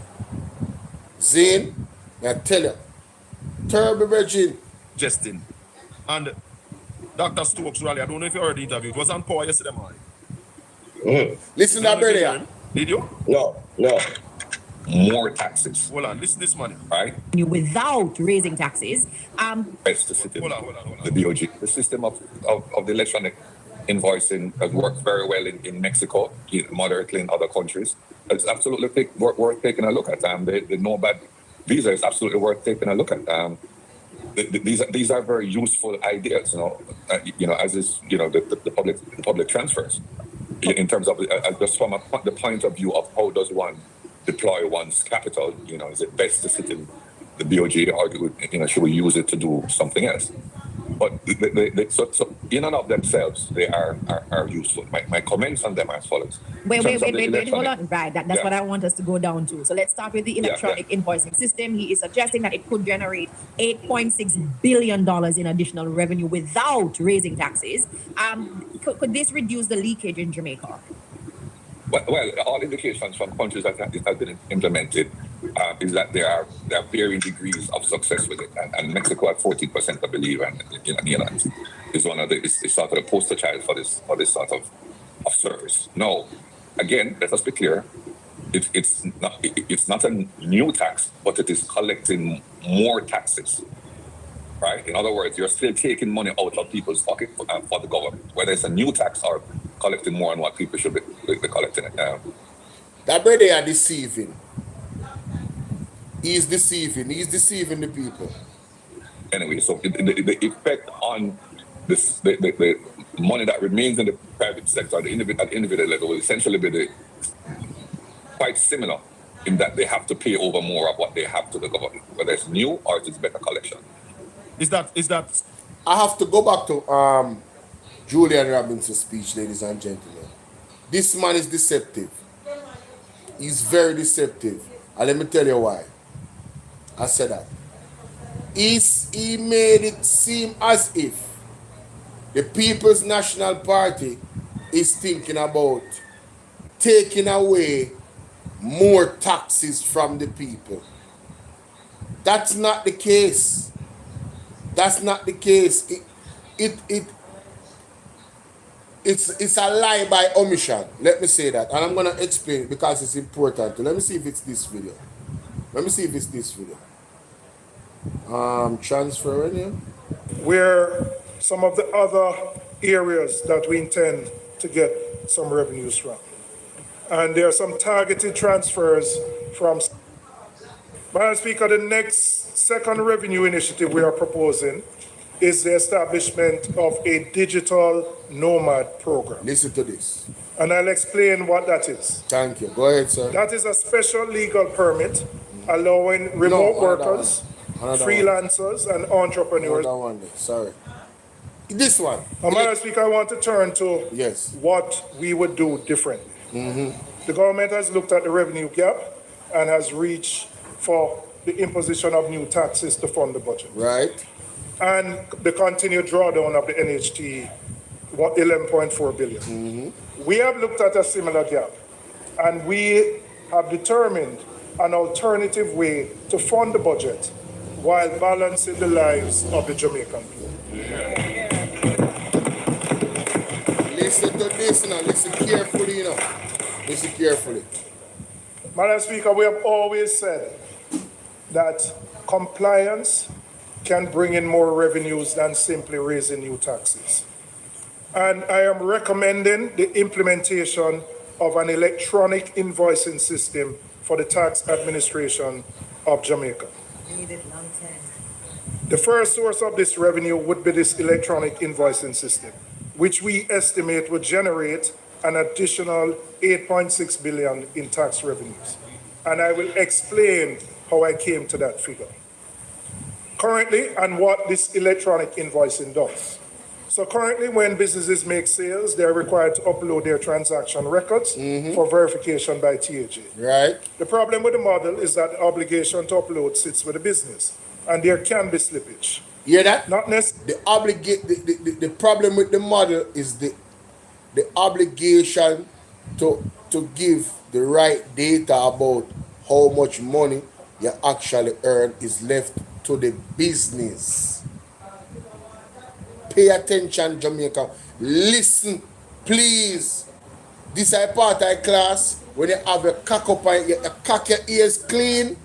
Zane, I tell you, Turbo Virgin. Justin. And Dr. Stokes rally, I don't know if you heard the interview. It was on Power yesterday morning. Listen to that, brother. Did you? No. More taxes, Hold on, listen to this money. right? Without raising taxes. Best to sit in Hold on. the BOG. The system of the electronic invoicing has worked very well in Mexico, moderately in other countries. It's absolutely worth taking a look at. The no bad visa is absolutely worth taking a look at. These are very useful ideas, as is the public transfers, in terms of just from the point of view of how does one deploy one's capital. Is it best to sit in the BOG, or should we use it to do something else? But so in and of themselves, they are useful. My comments on them are as follows. Wait, hold on. Right, that's what I want us to go down to. So let's start with the electronic invoicing system. He is suggesting that it could generate $8.6 billion in additional revenue without raising taxes. Could this reduce the leakage in Jamaica? Well, all indications from countries that it has been implemented is that there are varying degrees of success with it, and Mexico at 14%, I believe, and is one of is sort of the poster child for this sort of service. No, again, let us be clear. It's not a new tax, but it is collecting more taxes. Right? In other words, you're still taking money out of people's pocket for the government, whether it's a new tax or collecting more on what people should be collecting. That brother are deceiving. He's deceiving the people. Anyway, so the effect on the money that remains in the private sector at the individual level will essentially be quite similar in that they have to pay over more of what they have to the government, whether it's new or it's better collection. Is that I have to go back to Julian Robinson's speech, ladies and gentlemen. This man is deceptive. He's very deceptive. And let me tell you why. I said that. He made it seem as if the People's National Party is thinking about taking away more taxes from the people. That's not the case. That's not the case. It's a lie by omission. Let me say that. And I'm going to explain it because it's important. Let me see if it's this video. Transfer in here. Where some of the other areas that we intend to get some revenues from. And there are some targeted transfers from. Madam Speaker, the next second revenue initiative we are proposing is the establishment of a digital nomad program. Listen to this. And I'll explain what that is. Thank you. Go ahead, sir. That is a special legal permit allowing remote workers, freelancers, and entrepreneurs. Another one. Sorry. This one. Madam Speaker, I want to turn to yes. what we would do differently. The government has looked at the revenue gap and has reached for the imposition of new taxes to fund the budget. Right. And the continued drawdown of the NHT, 11.4 billion. We have looked at a similar gap, and we have determined an alternative way to fund the budget while balancing the lives of the Jamaican people. Listen to this now. Listen carefully, Listen carefully. Madam Speaker, we have always said that compliance can bring in more revenues than simply raising new taxes. And I am recommending the implementation of an electronic invoicing system for the tax administration of Jamaica. The first source of this revenue would be this electronic invoicing system. which we estimate would generate an additional 8.6 billion in tax revenues. And I will explain how I came to that figure. Currently, and what this electronic invoicing does. So currently, when businesses make sales, they're required to upload their transaction records for verification by TAJ. Right. The problem with the model is that the obligation to upload sits with the business, and there can be slippage. You hear that? Not necessarily. The problem with the model is the obligation to give the right data about how much money you actually earn is left to the business. Pay attention, Jamaica. Listen, please. This is a part of class when you have your cock up and you cock your ears clean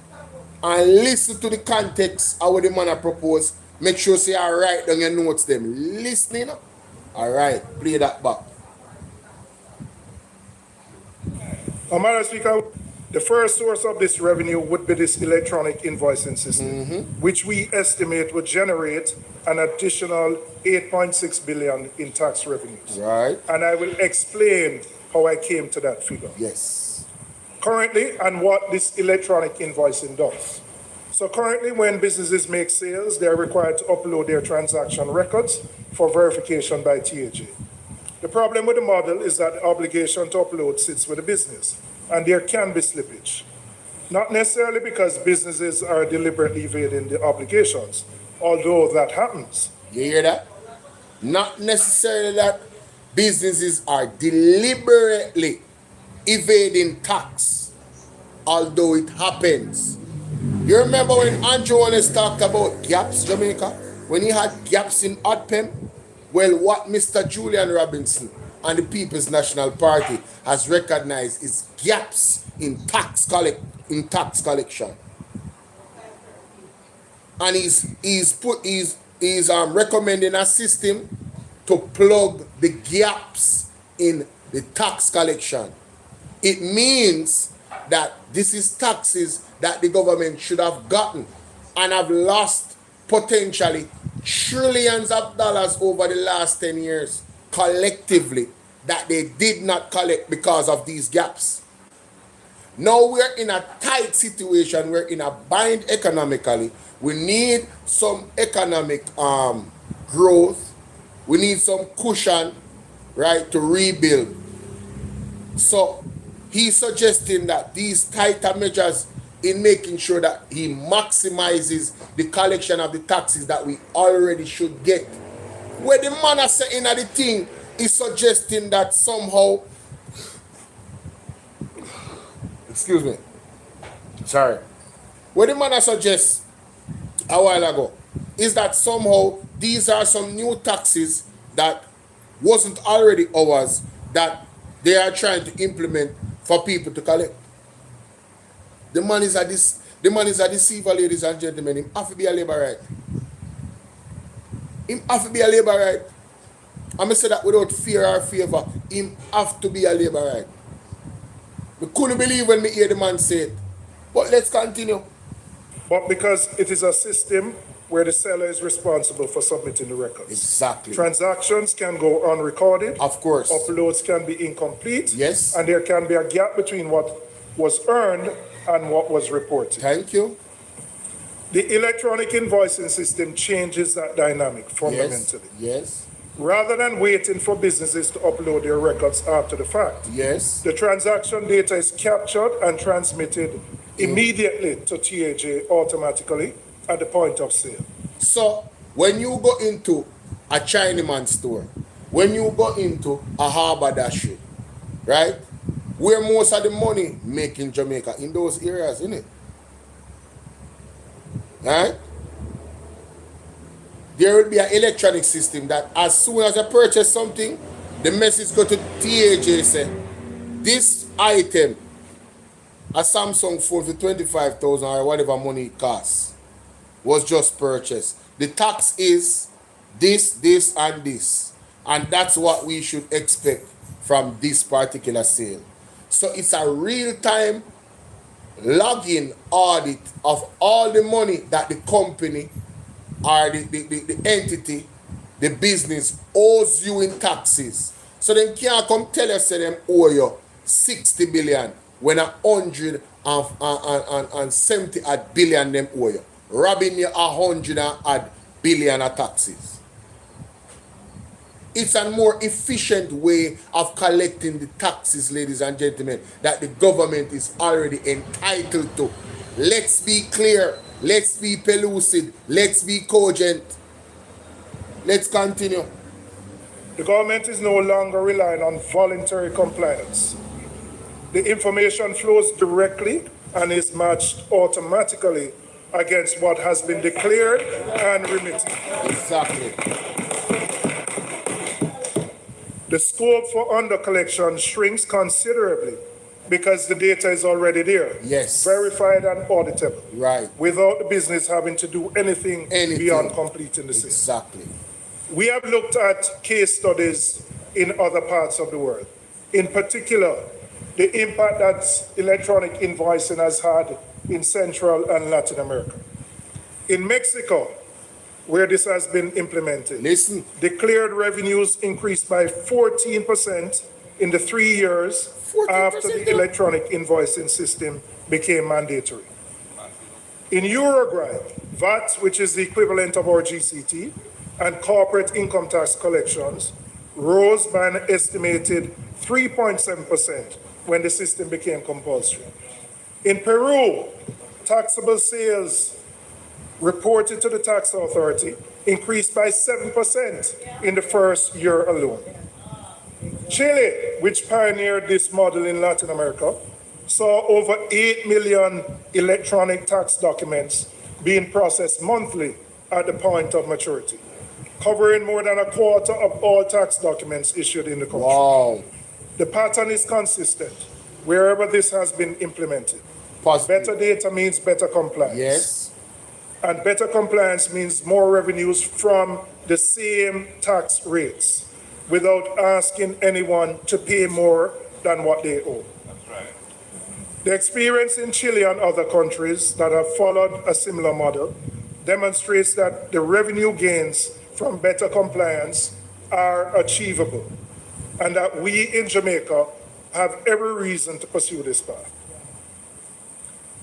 and listen to the context of what the man propose. Make sure say I write down your notes them. Listening. Alright, play that back. Madam Speaker, the first source of this revenue would be this electronic invoicing system, which we estimate would generate an additional 8.6 billion in tax revenues. Right. And I will explain how I came to that figure. Yes. Currently, and what this electronic invoicing does. So currently, when businesses make sales, they're required to upload their transaction records for verification by TAJ. The problem with the model is that the obligation to upload sits with the business, and there can be slippage. Not necessarily because businesses are deliberately evading the obligations, although that happens. You hear that? Not necessarily that businesses are deliberately evading tax, although it happens. You remember when Andrew Holness talked about gaps, Jamaica? When he had gaps in ODPEM? Well, what Mr. Julian Robinson and the People's National Party has recognized is gaps in tax collection. And he's recommending a system to plug the gaps in the tax collection. It means that this is taxes that the government should have gotten and have lost potentially trillions of dollars over the last 10 years collectively that they did not collect because of these gaps. Now we're in a tight situation, we're in a bind economically. We need some economic growth. We need some cushion, right, to rebuild. So he's suggesting that these tighter measures in making sure that he maximizes the collection of the taxes that we already should get. Where the man is saying that the thing is suggesting that somehow, excuse me, sorry, where the man suggests a while ago is that somehow these are some new taxes that wasn't already ours that they are trying to implement for people to collect. The man is a deceiver, ladies and gentlemen. Him have to be a labor right. Him have to be a labor right. I'm going to say that without fear or favor. Him have to be a labor right. We couldn't believe when we hear the man say it. But let's continue. But because it is a system where the seller is responsible for submitting the records. Exactly. Transactions can go unrecorded. Of course. Uploads can be incomplete. Yes. And there can be a gap between what was earned and what was reported. Thank you. The electronic invoicing system changes that dynamic fundamentally. Yes. Rather than waiting for businesses to upload their records after the fact, Yes. the transaction data is captured and transmitted immediately to TAJ automatically at the point of sale. So when you go into a Chinaman store, when you go into a haberdashery, right? Where most of the money make in Jamaica, in those areas, isn't it? Right? There will be an electronic system that as soon as I purchase something, the message go to TAJ say, this item, a Samsung phone for 25,000 or whatever money it costs, was just purchased. The tax is this, this, and this. And that's what we should expect from this particular sale. So it's a real-time login audit of all the money that the company or the entity the business owes you in taxes. So them can't come tell you say them owe you 60 billion when 170 odd billion them owe you. Robbing you 100 odd billion of taxes. It's a more efficient way of collecting the taxes, ladies and gentlemen, that the government is already entitled to. Let's be clear. Let's be pellucid. Let's be cogent. Let's continue. The government is no longer relying on voluntary compliance. The information flows directly and is matched automatically against what has been declared and remitted. Exactly. The scope for under-collection shrinks considerably because the data is already there. Yes. Verified and auditable. Right. Without the business having to do anything beyond completing the same. Exactly. We have looked at case studies in other parts of the world. In particular, the impact that electronic invoicing has had in Central and Latin America. In Mexico, where this has been implemented, listen, declared revenues increased by 14% in the 3 years after the electronic invoicing system became mandatory. In Uruguay, VAT, which is the equivalent of our GCT, and corporate income tax collections rose by an estimated 3.7% when the system became compulsory. In Peru, taxable sales reported to the tax authority increased by 7% in the first year alone. Chile, which pioneered this model in Latin America, saw over 8 million electronic tax documents being processed monthly at the point of maturity, covering more than a quarter of all tax documents issued in the country. Wow. The pattern is consistent wherever this has been implemented. Better data means better compliance. Yes. And better compliance means more revenues from the same tax rates without asking anyone to pay more than what they owe. That's right. The experience in Chile and other countries that have followed a similar model demonstrates that the revenue gains from better compliance are achievable and that we in Jamaica have every reason to pursue this path.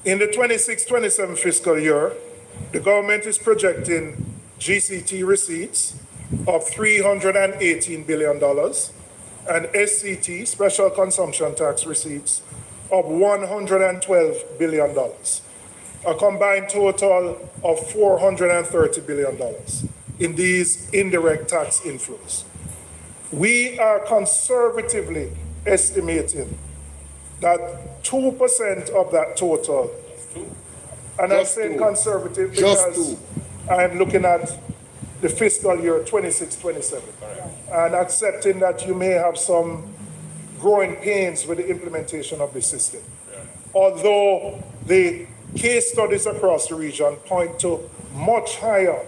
In the 26-27 fiscal year, the government is projecting GCT receipts of $318 billion and SCT, special consumption tax receipts, of $112 billion, a combined total of $430 billion in these indirect tax inflows. We are conservatively estimating that 2% of that total, and I'm saying conservative because I'm looking at the fiscal year 26-27 and accepting that you may have some growing pains with the implementation of the system. Although the case studies across the region point to much higher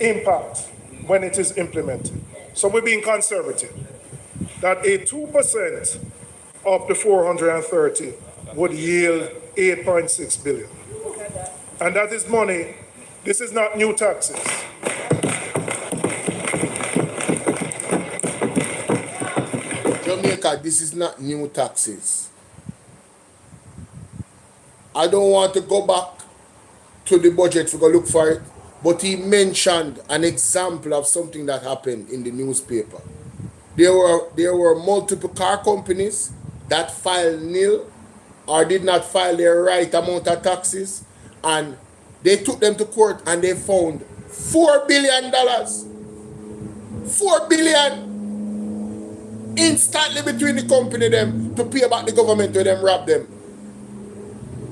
impact when it is implemented. So we're being conservative, that a 2% of the 430 would yield 8.6 billion. And that is money. This is not new taxes. Jamaica, this is not new taxes. I don't want to go back to the budget to go look for it, but he mentioned an example of something that happened in the newspaper. There were multiple car companies that filed nil or did not file their right amount of taxes, and they took them to court and they found $4 billion. $4 billion instantly between the company them to pay back the government to them rob them.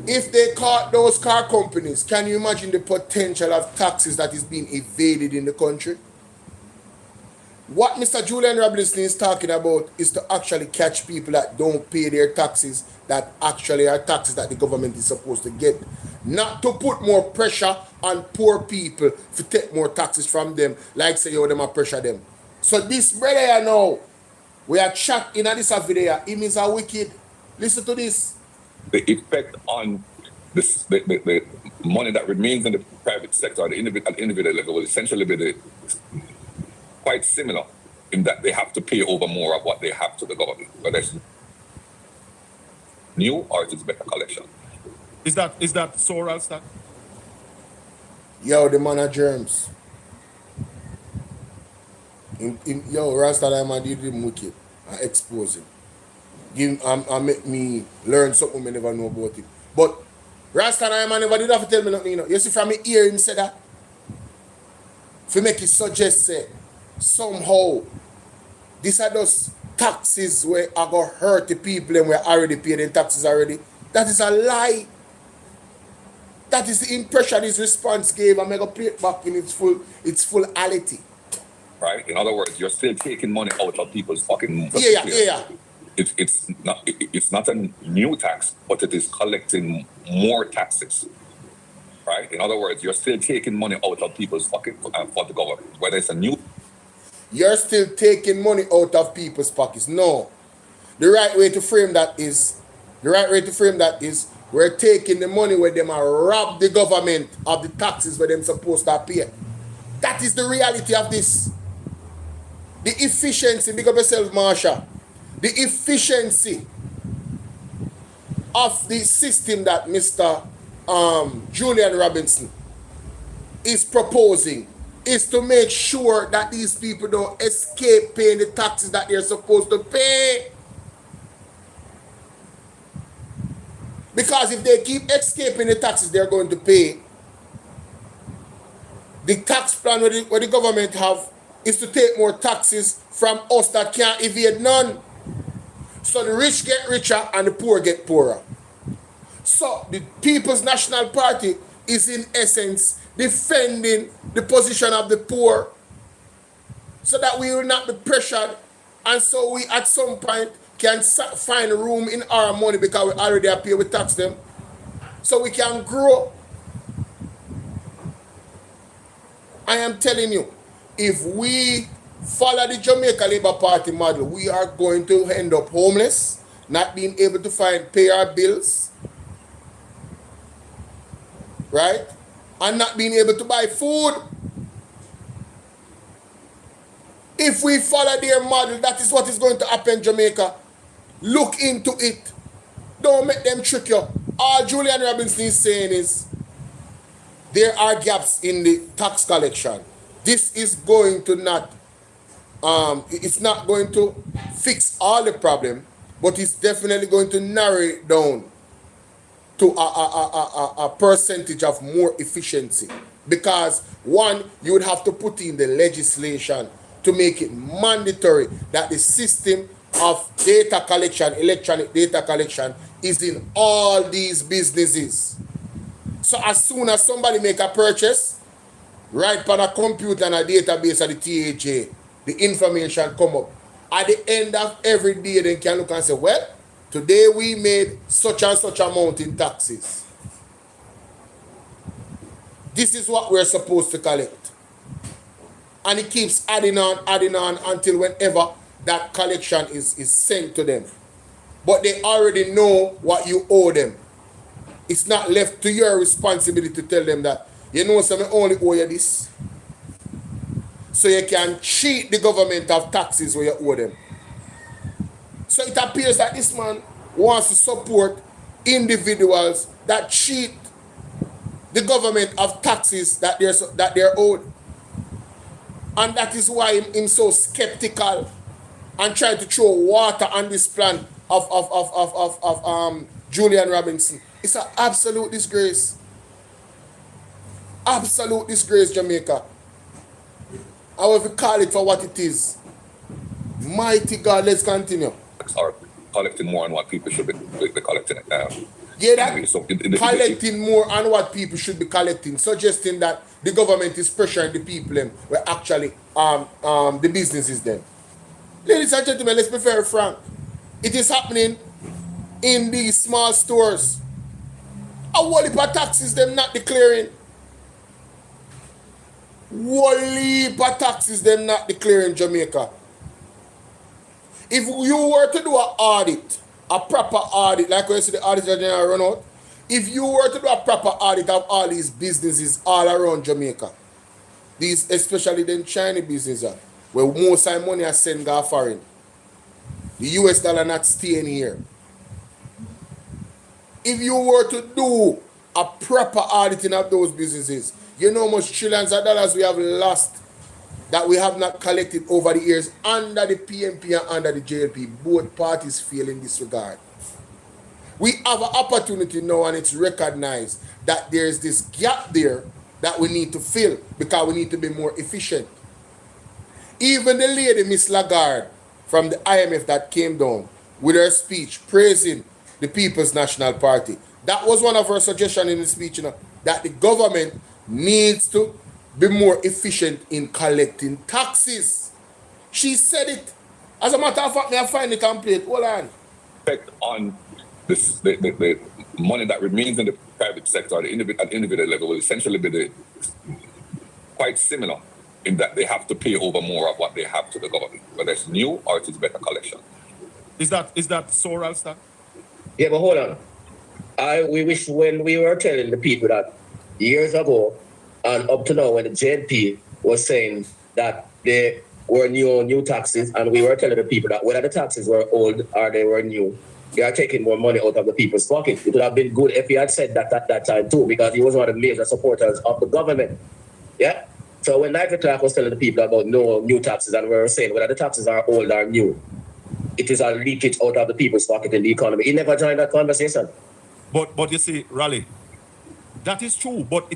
If they caught those car companies, can you imagine the potential of taxes that is being evaded in the country? What Mr. Julian Robinson is talking about is to actually catch people that don't pay their taxes, that actually are taxes that the government is supposed to get. Not to put more pressure on poor people to take more taxes from them, like say, yo, them a pressure them. So this brother here now, we are chat in this video, he means a wicked. Listen to this. The effect on the money that remains in the private sector, at the individual level, will essentially be quite similar in that they have to pay over more of what they have to the government, whether it's new or it is better collection. Is that so, Ralston? Yo, the man of germs. Yo, Rasta man did him wicked. I expose him. I make me learn something I never know about it. But Rasta man never did have to tell me nothing, you know. You see from me hear him say that. If you make it suggest say somehow these are those taxes where I go hurt the people and we're already paying taxes already. That is a lie. That is the impression his response gave. I'm gonna play it back in its fullity. Right? In other words, you're still taking money out of people's fucking. Yeah. It's not a new tax, but it is collecting more taxes. Right? In other words, you're still taking money out of people's pocket for the government, whether it's a new. You're still taking money out of people's pockets. No. The right way to frame that is we're taking the money where them are rob the government of the taxes where them supposed to pay. That is the reality of this. The efficiency, big up yourself, Marsha. The efficiency of the system that Mr. Julian Robinson is proposing is to make sure that these people don't escape paying the taxes that they're supposed to pay. Because if they keep escaping the taxes they're going to pay, the tax plan where the government have is to take more taxes from us that can't evade none. So the rich get richer and the poor get poorer. So the People's National Party is in essence defending the position of the poor so that we will not be pressured, and so we at some point can find room in our money because we already are paid, we tax them, so we can grow. I am telling you, if we follow the Jamaica Labour Party model, we are going to end up homeless, not being able to pay our bills, right? And not being able to buy food. If we follow their model, that is what is going to happen in Jamaica. Look into it. Don't make them trick you. All Julian Robinson is saying is there are gaps in the tax collection. This is going to not, it's not going to fix all the problem, but it's definitely going to narrow it down to a percentage of more efficiency. Because one, you would have to put in the legislation to make it mandatory that the system of data collection, electronic data collection, is in all these businesses. So as soon as somebody make a purchase, right on a computer and a database of the THA, the information come up. At the end of every day, they can look and say, well, today we made such and such amount in taxes. This is what we're supposed to collect. And it keeps adding on until whenever that collection is sent to them. But they already know what you owe them. It's not left to your responsibility to tell them that, you know, so I only owe you this. So you can cheat the government of taxes where you owe them. So it appears that this man wants to support individuals that cheat the government of taxes that they're owed. And that is why I'm so skeptical and trying to throw water on this plan of Julian Robinson. It's an absolute disgrace. Absolute disgrace, Jamaica. I will call it for what it is. Mighty God, let's continue. Are collecting more on what people should be collecting. Yeah, that anyway, so collecting more on what people should be collecting, suggesting that the government is pressuring the people where actually the businesses them. Ladies and gentlemen, let's be very frank. It is happening in these small stores. A whole heap of taxes them not declaring. Whole heap of taxes them not declaring Jamaica. If you were to do an audit, a proper audit, like when you see the auditor general run out, if you were to do a proper audit of all these businesses all around Jamaica, these especially the Chinese businesses, where most of the money are sent go foreign. The US dollar not staying here. If you were to do a proper auditing of those businesses, you know how much trillions of dollars we have lost that we have not collected over the years under the PMP and under the JLP. Both parties fail in this regard. We have an opportunity now, and it's recognized that there's this gap there that we need to fill because we need to be more efficient. Even the lady, Miss Lagarde, from the IMF that came down with her speech praising the People's National Party, that was one of her suggestions in the speech, that the government needs to be more efficient in collecting taxes. She said it. As a matter of fact, I find the template. Hold on. Effect on the money that remains in the private sector at the individual level will essentially be quite similar in that they have to pay over more of what they have to the government, whether it's new or it is better collection. Is that so, Ralston? Yeah, but hold on. We wish when we were telling the people that years ago and up to now when the JNP was saying that there were new taxes, and we were telling the people that whether the taxes were old or they were new, they are taking more money out of the people's pocket. It would have been good if he had said that at that time too, because he was one of the major supporters of the government. Yeah? So when Nigel Clark was telling the people about no new taxes, and we were saying whether the taxes are old or new, it is a leakage out of the people's pocket in the economy. He never joined that conversation. But you see, Raleigh, that is true, but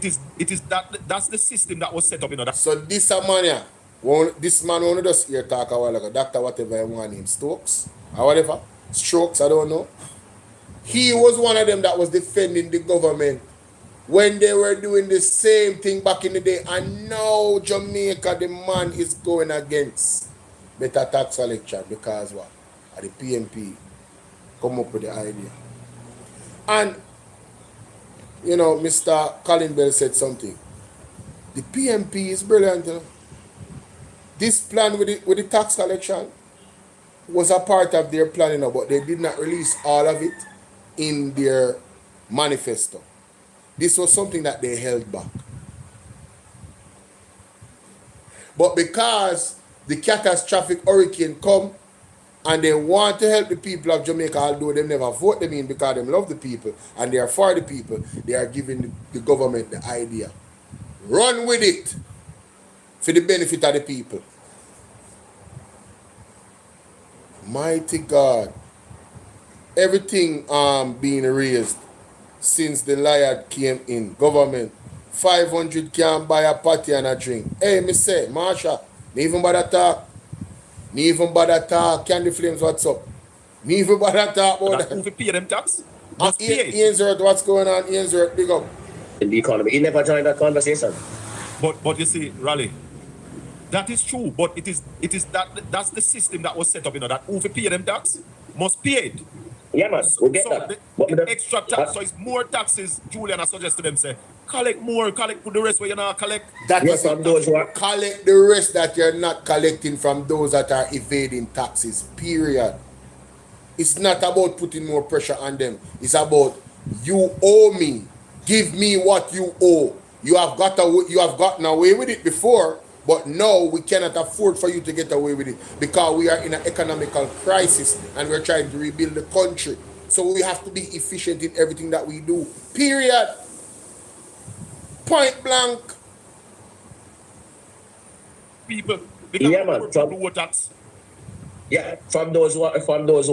that's the system that was set up, So this man, this man wanted just here talk a while ago, Dr. whatever you want him, Stokes, or whatever, Strokes, I don't know. He was one of them that was defending the government when they were doing the same thing back in the day, and now Jamaica, the man is going against better tax collection because what? The PMP come up with the idea. And, you know, Mr. Colin Bell said something. The PMP is brilliant. You know? This plan with the tax collection was a part of their plan, you know, but they did not release all of it in their manifesto. This was something that they held back. But because the catastrophic hurricane come and they want to help the people of Jamaica, although they never vote them in because they love the people and they are for the people, they are giving the government the idea. Run with it for the benefit of the people. Mighty God. Everything being raised since the liar came in. Government, 500 can't buy a party and a drink. Hey, me say, Marsha, me even bother talk. Me even bother talk. Candy Flames, what's up? Me even bother talk about that. Who pay them tax? Must pay. Ian's what's going on? Ian's big up. In the economy. He never joined that conversation. But you see, Raleigh, that is true, but that's the system that was set up, that who pay them tax must pay it. Yeah, man, we'll get that. The extra tax, so it's more taxes. Julian, I suggest to them, say, collect more, collect put the rest where you're not collect. That yes, is those who are collect the rest that you're not collecting from those that are evading taxes. Period. It's not about putting more pressure on them. It's about you owe me. Give me what you owe. You have gotten away with it before, but now we cannot afford for you to get away with it because we are in an economical crisis and we're trying to rebuild the country. So we have to be efficient in everything that we do. Period. Point blank. People, yeah, man. Tax. Yeah, from those who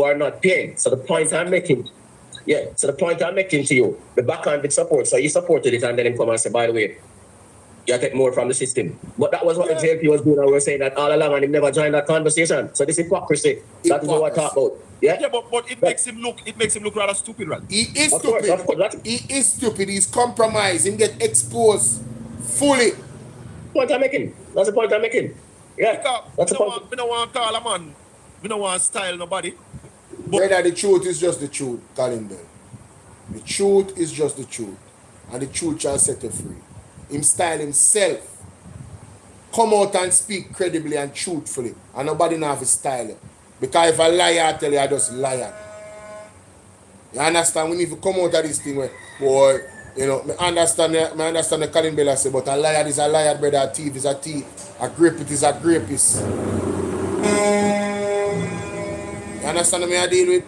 are not paying. So the point I'm making, to you, the backhand with support. So you supported it and then him come and say, by the way, you take more from the system. But that was what the JP was doing, and we were saying that all along, and he never joined that conversation. So this hypocrisy, that is what we're talking about. Yeah, but it makes him look rather stupid, right? He is stupid. Of course. He is stupid. He's compromised. He get exposed fully. Point I'm making. That's the point I'm making. Yeah, because that's the point. We don't want to call a man. We don't want to style nobody. Brother, the truth is just the truth, Colin Bell. The truth is just the truth. And the truth shall set you free. Him style himself. Come out and speak credibly and truthfully. And nobody know how to style it. Because if I lie, I tell you, I just lie. You understand? We need to come out of this thing where, boy, You know, I understand the Colin Bella say, but a liar is a liar, brother, a thief is a thief, a grapist is a grapist. You understand me I deal with?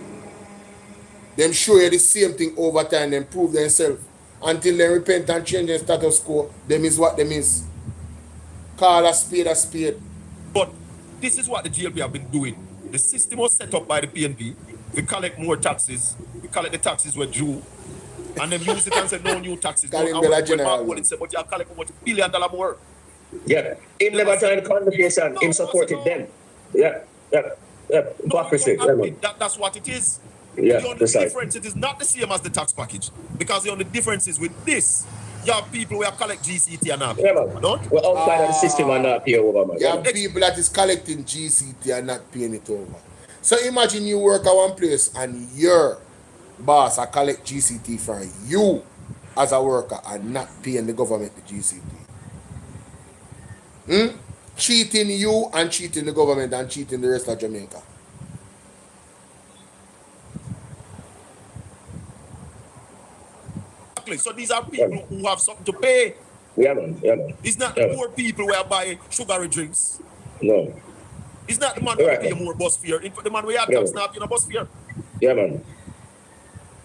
Them show you the same thing over time, them prove themselves. Until they repent and change their status quo, them is what them is. Call a spade a spade. But this is what the GLP have been doing. The system was set up by the PNP. We collect more taxes. We collect the taxes were due. And then use it and say no new taxes. But you collect about $1 billion more. Yeah. Him never joined the conversation. Him supported them. Yeah. Hypocrisy. That's what it is. Yeah, the only difference, it is not the same as the tax package. Because the only difference is with this, you have people who collect GCT and not. Yeah, man. We're outside of the system and not pay over, man. You have people that is collecting GCT and not paying it over. So imagine you work at one place and your boss are collect GCT for you as a worker and not paying the government the GCT. Cheating you and cheating the government and cheating the rest of Jamaica. So these are people who have something to pay. Yeah, man. It's not the poor people who are buying sugary drinks. No. It's not the man who pay more bus fare. The man who have tax now paying a bus fare. Yeah, man.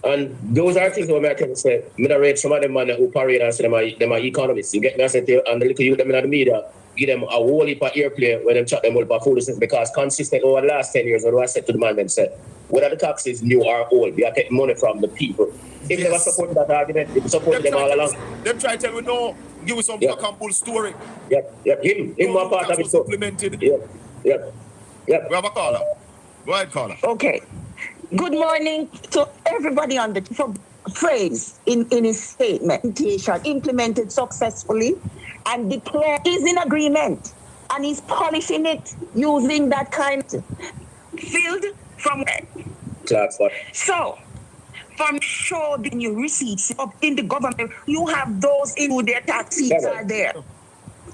And those are things where I can say, I rate some of them man who parade and say them are economists. You get me? I say, and the little youth them in the media, give them a whole heap of airplay where them chat them all about foolishness because consistent over the last 10 years, what I said to the man them said, whether the taxes new or old, we are taking money from the people. If they were supporting that argument, they support them all along. Them try to tell me no, give us some fuck and bull story. Yep. Him one part of it. Implemented. Yep. We have a caller. Go ahead, caller. Okay. Good morning to everybody on the phrase in his statement. Implemented successfully and declared he's in agreement and he's polishing it using that kind of field from so from sure the new receipts up in the government you have those in who their taxes are there.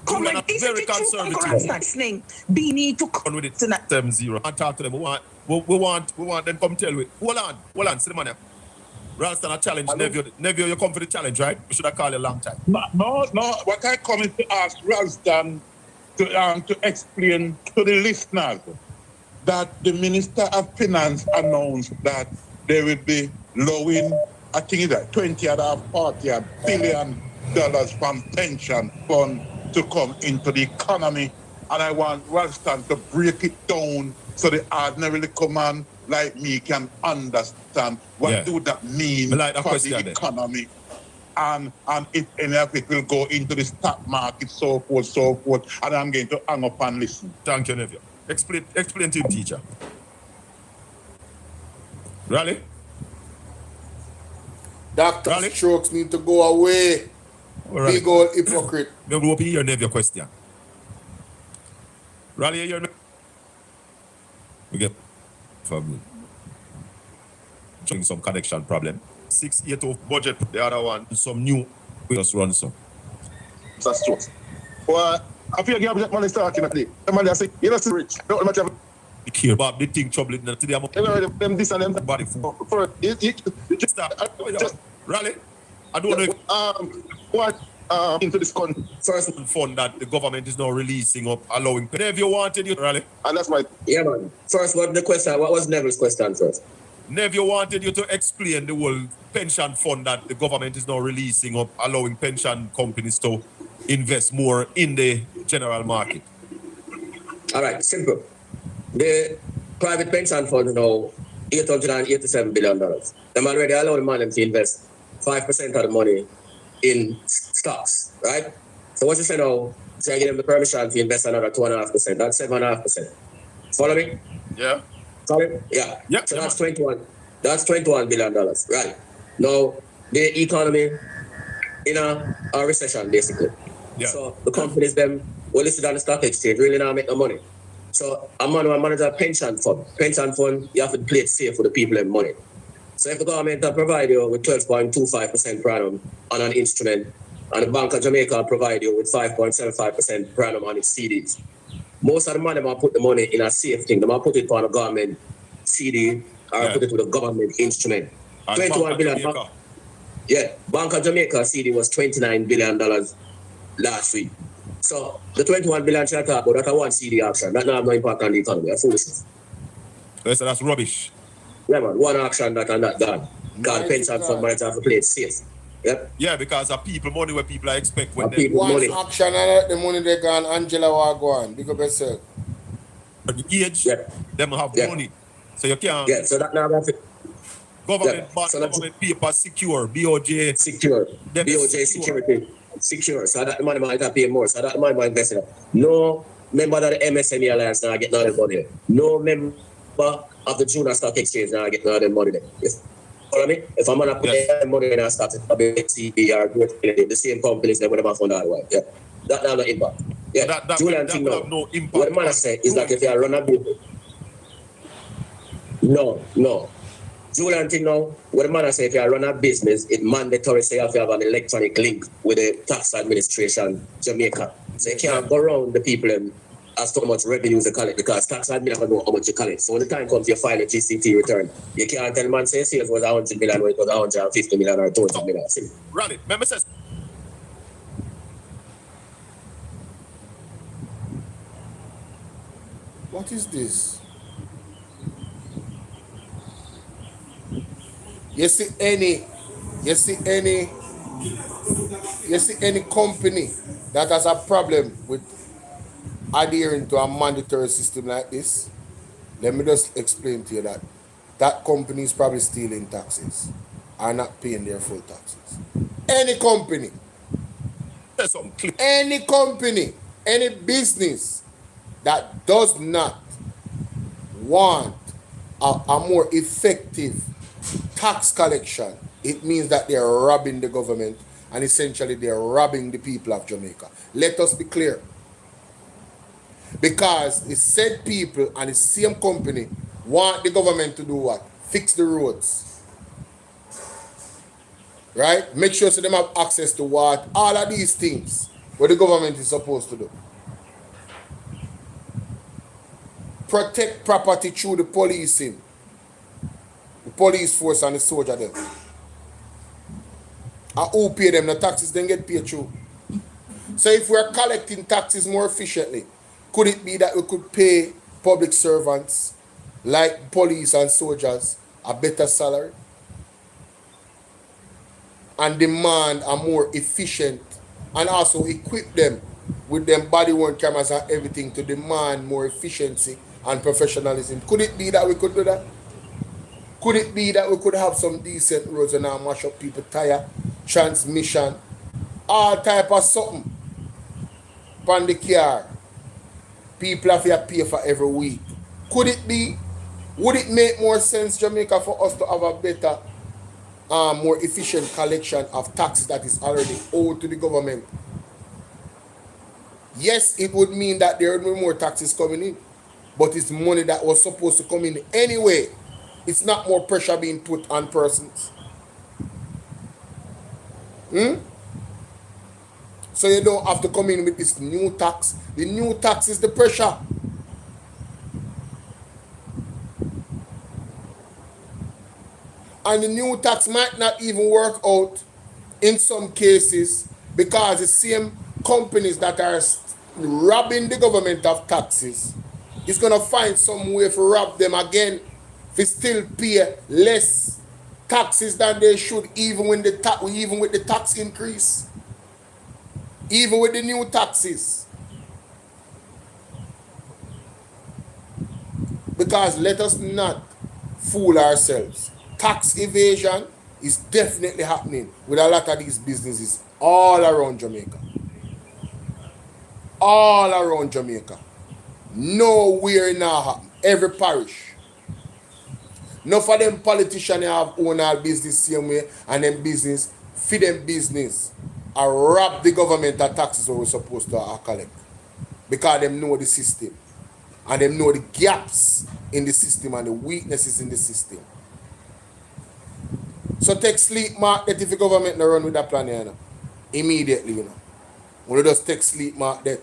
Come on, is very it conservative. Be need to come with it. 7-0 and talk to them. We want them come tell me. Hold on, see the man. Ralston a challenge. Neville, you come for the challenge, right? We should have called you a long time. No. What I come is to ask Ralston to explain to the listeners that the Minister of Finance announced that they will be lowering, I think it's like $40 billion from pension fund to come into the economy. And I want Ralston to break it down so the ordinary little man like me can understand what do that mean for the economy. And if any of it will go into the stock market, so forth. And I'm going to hang up and listen. Thank you, nephew. Explain to him, teacher. Raleigh? Dr. Strokes need to go away. Right. Big old hypocrite. No, go up here and have your question. Raleigh, you're we get from some connection problem. 6-8 of budget, the other one, some new, we just run some. That's true. Well, I feel you have money talking at the money I say, you know, rich. Don't much have you care about the thing trouble in today. Them this and them body for just Raleigh, I don't know what into this first fund that the government is now releasing up, allowing whenever you wanted you, Raleigh. And that's my man. First, what was Neville's question first? Neville wanted you to explain the whole pension fund that the government is now releasing up, allowing pension companies to invest more in the general market. All right, simple. The private pension fund now $887 billion. Them already allow the money to invest 5% of the money in stocks, right? So what you say now, so I give them the permission to invest another 2.5%. That's 7.5%. Follow me? Yeah. Sorry? Yeah. Yep. So that's $21 billion, right? Now, the economy in a recession, basically. Yeah. So the companies, them, were listed on the stock exchange, really not make no money. So a man who manages a pension fund. Pension fund, you have to play it safe for the people and money. So if the government provide you with 12.25% per annum on an instrument, and the Bank of Jamaica provide you with 5.75% per annum on its CDs, most of the money, they put the money in a safe thing. They might put it on a government CD or put it with a government instrument. 21 billion. Yeah, Bank of Jamaica CD was $29 billion last week. So the 21 billion shall talk about that one CD action. That not have no impact on the economy. That's foolishness. So that's rubbish. Yeah, man. One action that and that done. God Mighty pension fund might have to play it safe. Yep. Yeah, because of people money where people are expect when And they people One money. action and the money they gone, Angela Wagwan. Big up yourself. the age, Yeah. them have Yeah. money. So you can't Yeah, so that now have to government Yeah, bond, so that's- government paper secure, BOJ. secure. Them BOJ secure. security. Secure. So that the money might have to pay more. So that the money might invest in it. No member of the MSME Alliance now get none of the money. No member of the Junior Stock Exchange now get none of the money there. Yes. You know what I mean? If I'm gonna put Yes. money in a stock, CB or the same companies that would have found out why. Yeah. That now no impact. Yeah. That Julian will thing have now. no impact. What the man say is that if you run a business. No. Julian thing now, what the man say if you run a business, it's mandatory so you have to have an electronic link with the tax administration Jamaica. So you can't go around the people as to how much revenues they collect because tax admin have to know how much you collect. So when the time comes you file a GCT return, you can't tell the man say sales was 100 million or it was 150 million or 200 million. See? Rally. Remember says What is this? You see any company that has a problem with adhering to a mandatory system like this, let me just explain to you that company is probably stealing taxes or not paying their full taxes. Any company, any business that does not want a more effective tax collection, it means that they're robbing the government and essentially they're robbing the people of Jamaica. Let us be clear. Because the said people and the same company want the government to do what? Fix the roads. Right? Make sure so them have access to what? All of these things what the government is supposed to do. Protect property through the policing. The police force and the soldier them. And who pay them? The taxes then get paid through. So if we're collecting taxes more efficiently, could it be that we could pay public servants like police and soldiers a better salary? And demand a more efficient and also equip them with them body worn cameras and everything to demand more efficiency and professionalism. Could it be that we could do that? Could it be that we could have some decent roads and now mash up people tire, transmission, all type of something on the car? People have to pay for every week. Could it be? Would it make more sense, Jamaica, for us to have a better, more efficient collection of taxes that is already owed to the government? Yes, it would mean that there would be more taxes coming in, but it's money that was supposed to come in anyway. It's not more pressure being put on persons. So you don't have to come in with this new tax. The new tax is the pressure. And the new tax might not even work out in some cases because the same companies that are robbing the government of taxes is going to find some way to rob them again if still pay less taxes than they should even with the tax increase. Even with the new taxes. Because let us not fool ourselves. Tax evasion is definitely happening with a lot of these businesses all around Jamaica. All around Jamaica. Nowhere now happen. Every parish. None of them politicians have own our business same way and them business, feed them business. Or rob the government of taxes what we're supposed to collect. Because them know the system. And them know the gaps in the system and the weaknesses in the system. So take sleep mark that if the government no run with that plan, you know, immediately, you know. When they just take sleep mark that.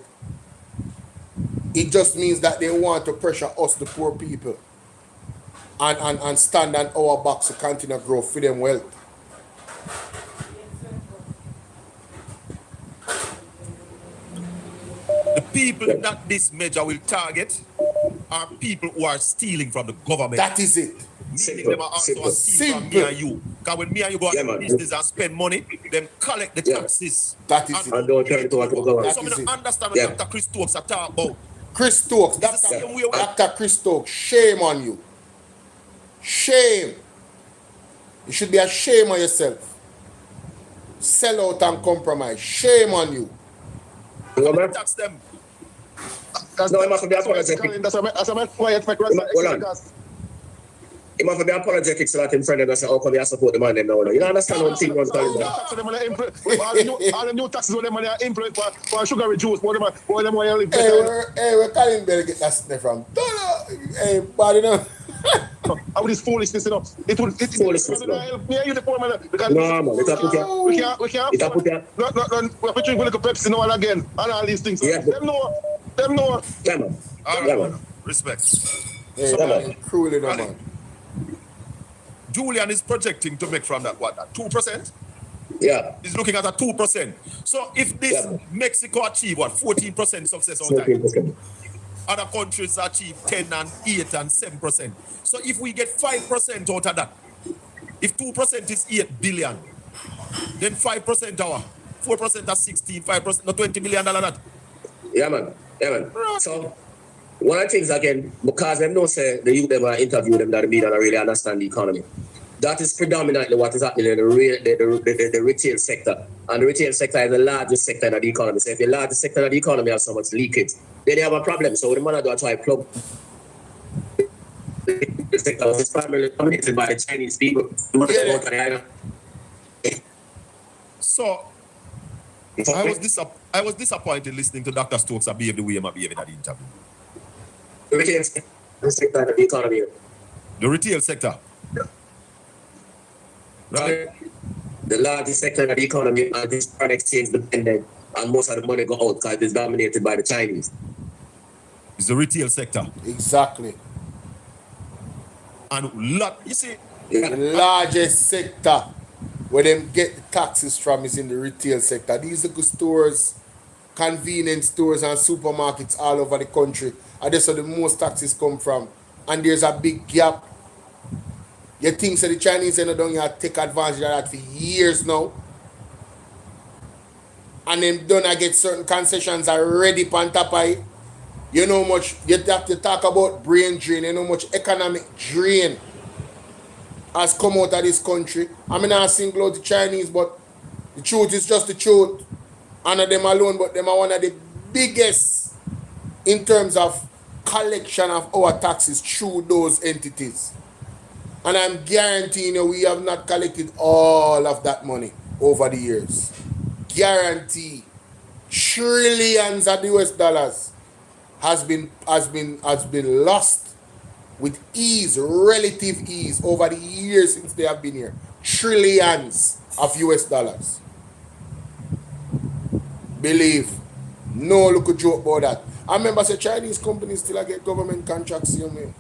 It just means that they want to pressure us, the poor people, and stand on our backs to continue to grow for them wealth. people that this measure will target are people who are stealing from the government. That is it. Meaning them are also steal from me and you. Because when me and you go out to business and spend money, them collect the taxes. That is it. And don't turn it over to the government. So I don't understand what Dr. Chris Stokes are talking about. Chris Stokes, Dr. Chris Stokes, shame on you. Shame. You should be ashamed of yourself. Sell out and compromise. Shame on you. Tax them. That's why I must be apologetic. That's why quiet for He must be apologetic so that him friend and say, how come you support the man them now? You don't understand what thing was calling that. All the new taxes when them money are employed for sugar reduce. Hey, we're calling better get that stuff from. Hey, body now. How this foolishness, you know? It Foolishness, me and you the poor man. No, man, it's a put here. We can't. It's a put here. No, we have to drink with a Pepsi now and again, and all these things. Yeah. Them know. Yeah, man. Yeah, man. Respect. Hey, so, man. Cruelly, no, man. Julian is projecting to make from that, what, that 2%? Yeah. He's looking at a 2%. So if this Mexico achieve, what, 14% success on 14%. time? Other countries achieve 10 and 8 and 7%. So if we get 5% out of that, if 2% is 8 billion, then 5% our 4% are 16, 5% not $20 million that. Yeah, man. So one of the things again, because them know say the youth them interview them that the media don't really understand the economy. That is predominantly what is happening in the retail sector. And the retail sector is the largest sector in the economy. So if the largest sector of the economy has so much leakage, then they have a problem. So the man do try to plug the sector is primarily dominated by the Chinese people. So I was disappointed listening to Dr. Stokes behave the way he behaved in that interview. The retail sector of the economy. The retail sector. Right. The largest sector of the economy and this foreign exchange dependent, and most of the money go out because it's dominated by the Chinese. It's the retail sector. Exactly. And you see, the largest sector where them get the taxes from is in the retail sector. These are good stores, convenience stores and supermarkets all over the country. And that's where the most taxes come from. And there's a big gap. You think so the Chinese end down here take advantage of that for years now. And them done get certain concessions already on top of it. You know much, you have to talk about brain drain, you know much economic drain has come out of this country. I mean, I single out the Chinese, but the truth is just the truth. And not them alone, but them are one of the biggest in terms of collection of our taxes through those entities. And I'm guaranteeing you, we have not collected all of that money over the years. Guarantee. Trillions of US dollars has been lost with ease, relative ease, over the years since they have been here. Trillions of US dollars. Believe. No look a joke about that. I remember say Chinese companies still get government contracts, you know.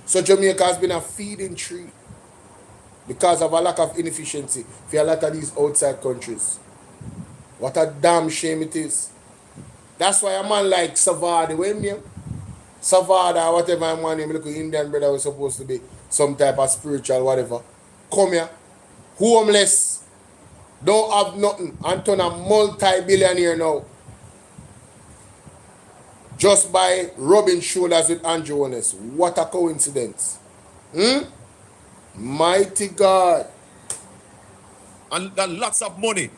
So Jamaica has been a feeding tree because of a lack of inefficiency for a lot of these outside countries. What a damn shame it is. That's why a man like Savard, Savard or whatever man name, look, Indian brother was supposed to be some type of spiritual whatever. Come here, homeless, don't have nothing, and turn a multi-billionaire now. Just by rubbing shoulders with Andrew Holness. What a coincidence. Mighty God. And there are lots of money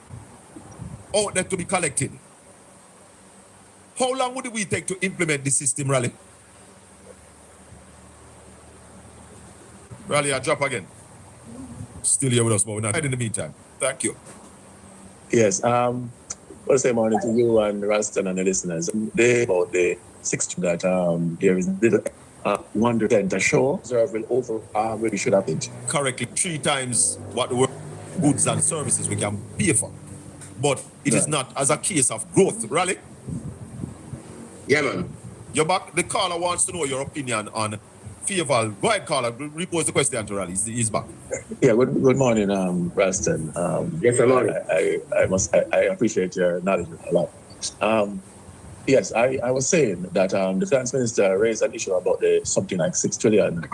out there to be collected. How long would we take to implement this system, Raleigh? Raleigh, I drop again. Still here with us, but we're not in the meantime. Thank you. Yes, well, say morning to you and Raston and the listeners. About the 60 that there is little 100% a show observing over where we should have it. Correctly, 3 times what the goods and services we can pay for. But it is not as a case of growth, Raleigh. Yeah, man. You're back. The caller wants to know your opinion on Fayeval. Go ahead, caller. Repose the question to Raleigh. He's back. Yeah, good morning, Raston. Yes, good morning. I appreciate your knowledge a lot. Yes, I was saying that the finance minister raised an issue about the something like 6 trillion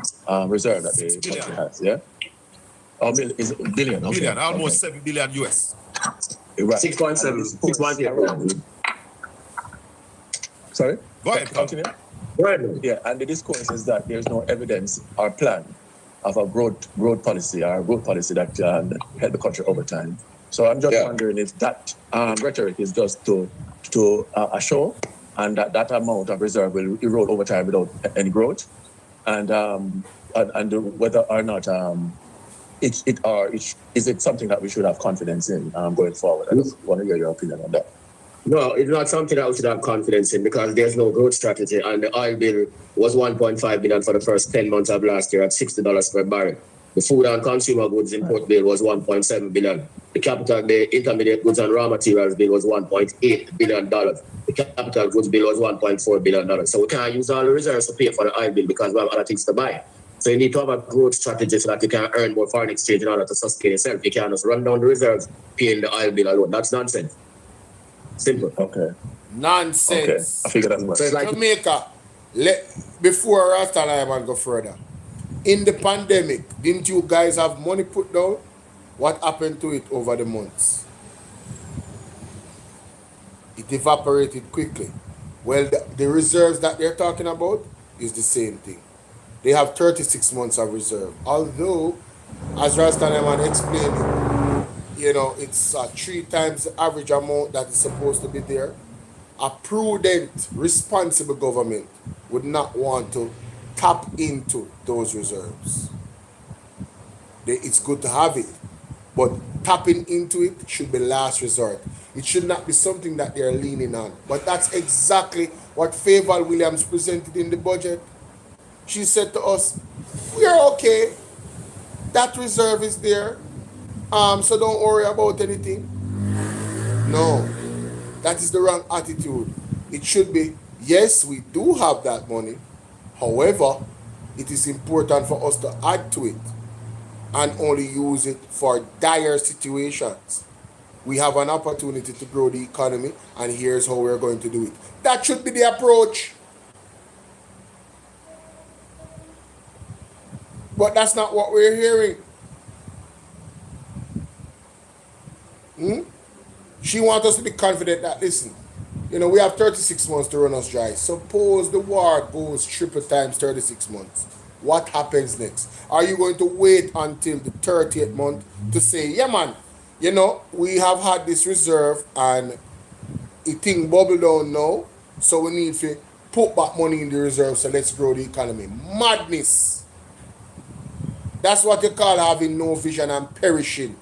reserve that the country has, yeah? Is it billion? Okay. Billion, almost okay. 7 billion US. Right. 6.7. 6.0. Sorry? Go ahead, continue. Right. Yeah, and the discourse is that there's no evidence or plan of a growth policy or a growth policy that help the country over time. So I'm just wondering if that rhetoric is just to assure, and that amount of reserve will erode over time without any growth, and whether or not is it something that we should have confidence in going forward. I just want to hear your opinion on that. No, it's not something that we should have confidence in because there's no growth strategy, and the oil bill was 1.5 billion for the first 10 months of last year at $60 per barrel. The food and consumer goods import bill was 1.7 billion. The intermediate goods and raw materials bill was $1.8 billion. The capital goods bill was $1.4 billion. So we can't use all the reserves to pay for the oil bill because we have other things to buy. So you need to have a growth strategy so that you can earn more foreign exchange in order to sustain yourself. You can't just run down the reserves paying the oil bill alone. That's nonsense. Simple. Okay. Nonsense. Okay. I figured that much. So Jamaica, before Rasta and go further, in the pandemic, didn't you guys have money put down? What happened to it over the months? It evaporated quickly. Well, the reserves that they're talking about is the same thing. They have 36 months of reserve. Although, as Rastaman explained it, it's 3 times the average amount that is supposed to be there. A prudent, responsible government would not want to tap into those reserves. It's good to have it, but tapping into it should be last resort. It should not be something that they're leaning on. But that's exactly what Favour Williams presented in the budget. She said to us, we are okay. That reserve is there. So don't worry about anything. No, that is the wrong attitude. It should be, yes, we do have that money. However, it is important for us to add to it and only use it for dire situations. We have an opportunity to grow the economy, and here's how we're going to do it. That should be the approach. But that's not what we're hearing. She wants us to be confident that, listen, we have 36 months to run us dry. Suppose the war goes triple times 36 months. What happens next? Are you going to wait until the 30th month to say, yeah, man, we have had this reserve and it thing bubble down now, so we need to put back money in the reserve, so let's grow the economy. Madness. That's what you call having no vision and perishing.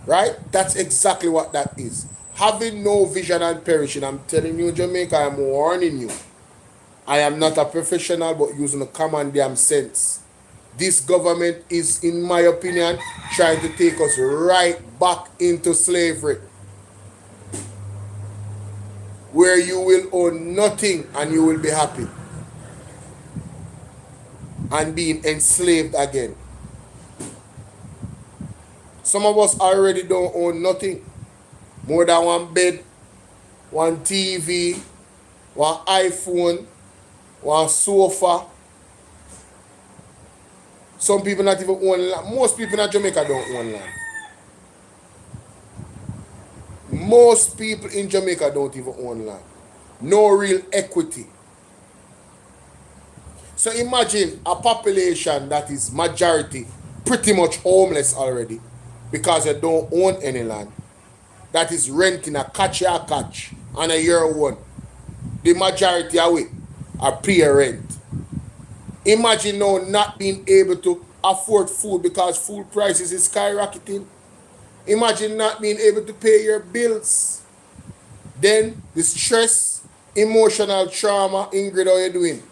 Right? That's exactly what that is. Having no vision and perishing. I'm telling you, Jamaica, I'm warning you. I am not a professional, but using a common damn sense. This government is, in my opinion, trying to take us right back into slavery. Where you will own nothing and you will be happy. And being enslaved again. Some of us already don't own nothing. More than one bed, one TV, one iPhone, one sofa. Some people not even own land. Most people in Jamaica don't own land. Most people in Jamaica don't even own land. No real equity. So imagine a population that is majority pretty much homeless already because they don't own any land. That is renting a catch on a year one. The majority of it are pay rent. Imagine now not being able to afford food because food prices is skyrocketing. Imagine not being able to pay your bills. Then the stress, emotional trauma, Ingrid, how you doing?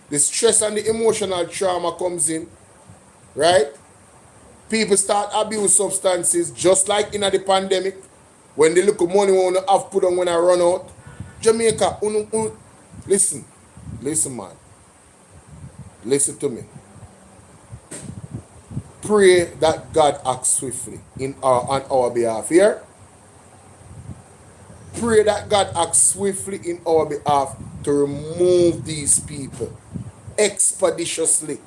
The stress and the emotional trauma comes in, right? People start abuse substances just like in the pandemic. When they look at money we want to have put on when I run out. Jamaica, listen, man. Listen to me. Pray that God acts swiftly on our behalf here. pray that God acts swiftly in our behalf to remove these people expeditiously.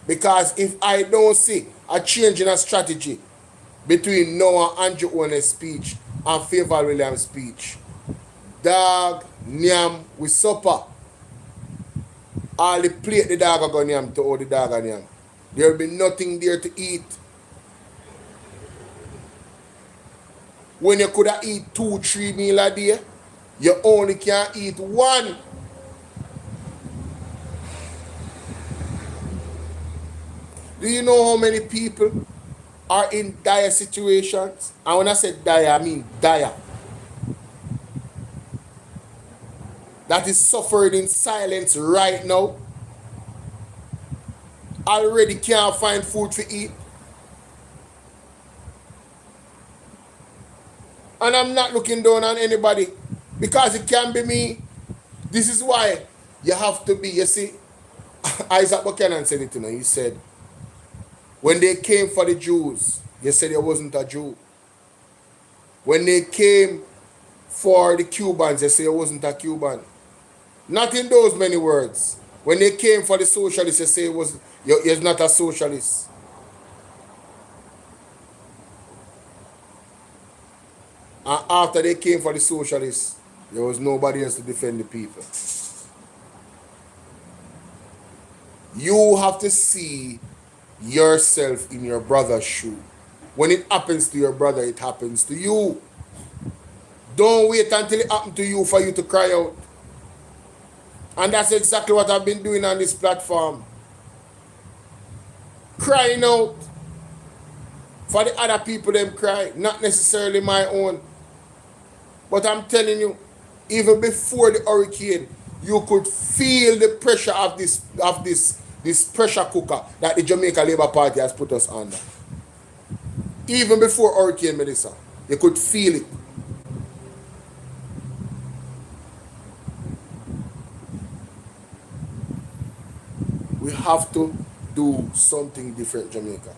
Because if I don't see a change in a strategy between Noah Andrew Holness speech and Favor Williams speech, dog, nyam, we supper. All the plate the dog are going nyam to all the dog are nyam. There will be nothing there to eat. When you could have eat 2-3 meals a day, you only can eat one. Do you know how many people are in dire situations? And when I say dire, I mean dire. That is suffering in silence right now. Already can't find food to eat. And I'm not looking down on anybody because it can be me. This is why you have to be, you see, Isaac Buchanan said it, he said, when they came for the Jews, you said there wasn't a Jew. When they came for the Cubans, they said there wasn't a Cuban. Not in those many words. When they came for the socialists, they say you're not a socialist. And after they came for the socialists, there was nobody else to defend the people. You have to see yourself in your brother's shoe. When it happens to your brother, it happens to you. Don't wait until it happens to you for you to cry out. And that's exactly what I've been doing on this platform. Crying out for the other people them cry, not necessarily my own. But I'm telling you, even before the hurricane, you could feel the pressure of this pressure cooker that the Jamaica Labour Party has put us under. Even before Hurricane Melissa, you could feel it. We have to do something different, Jamaica.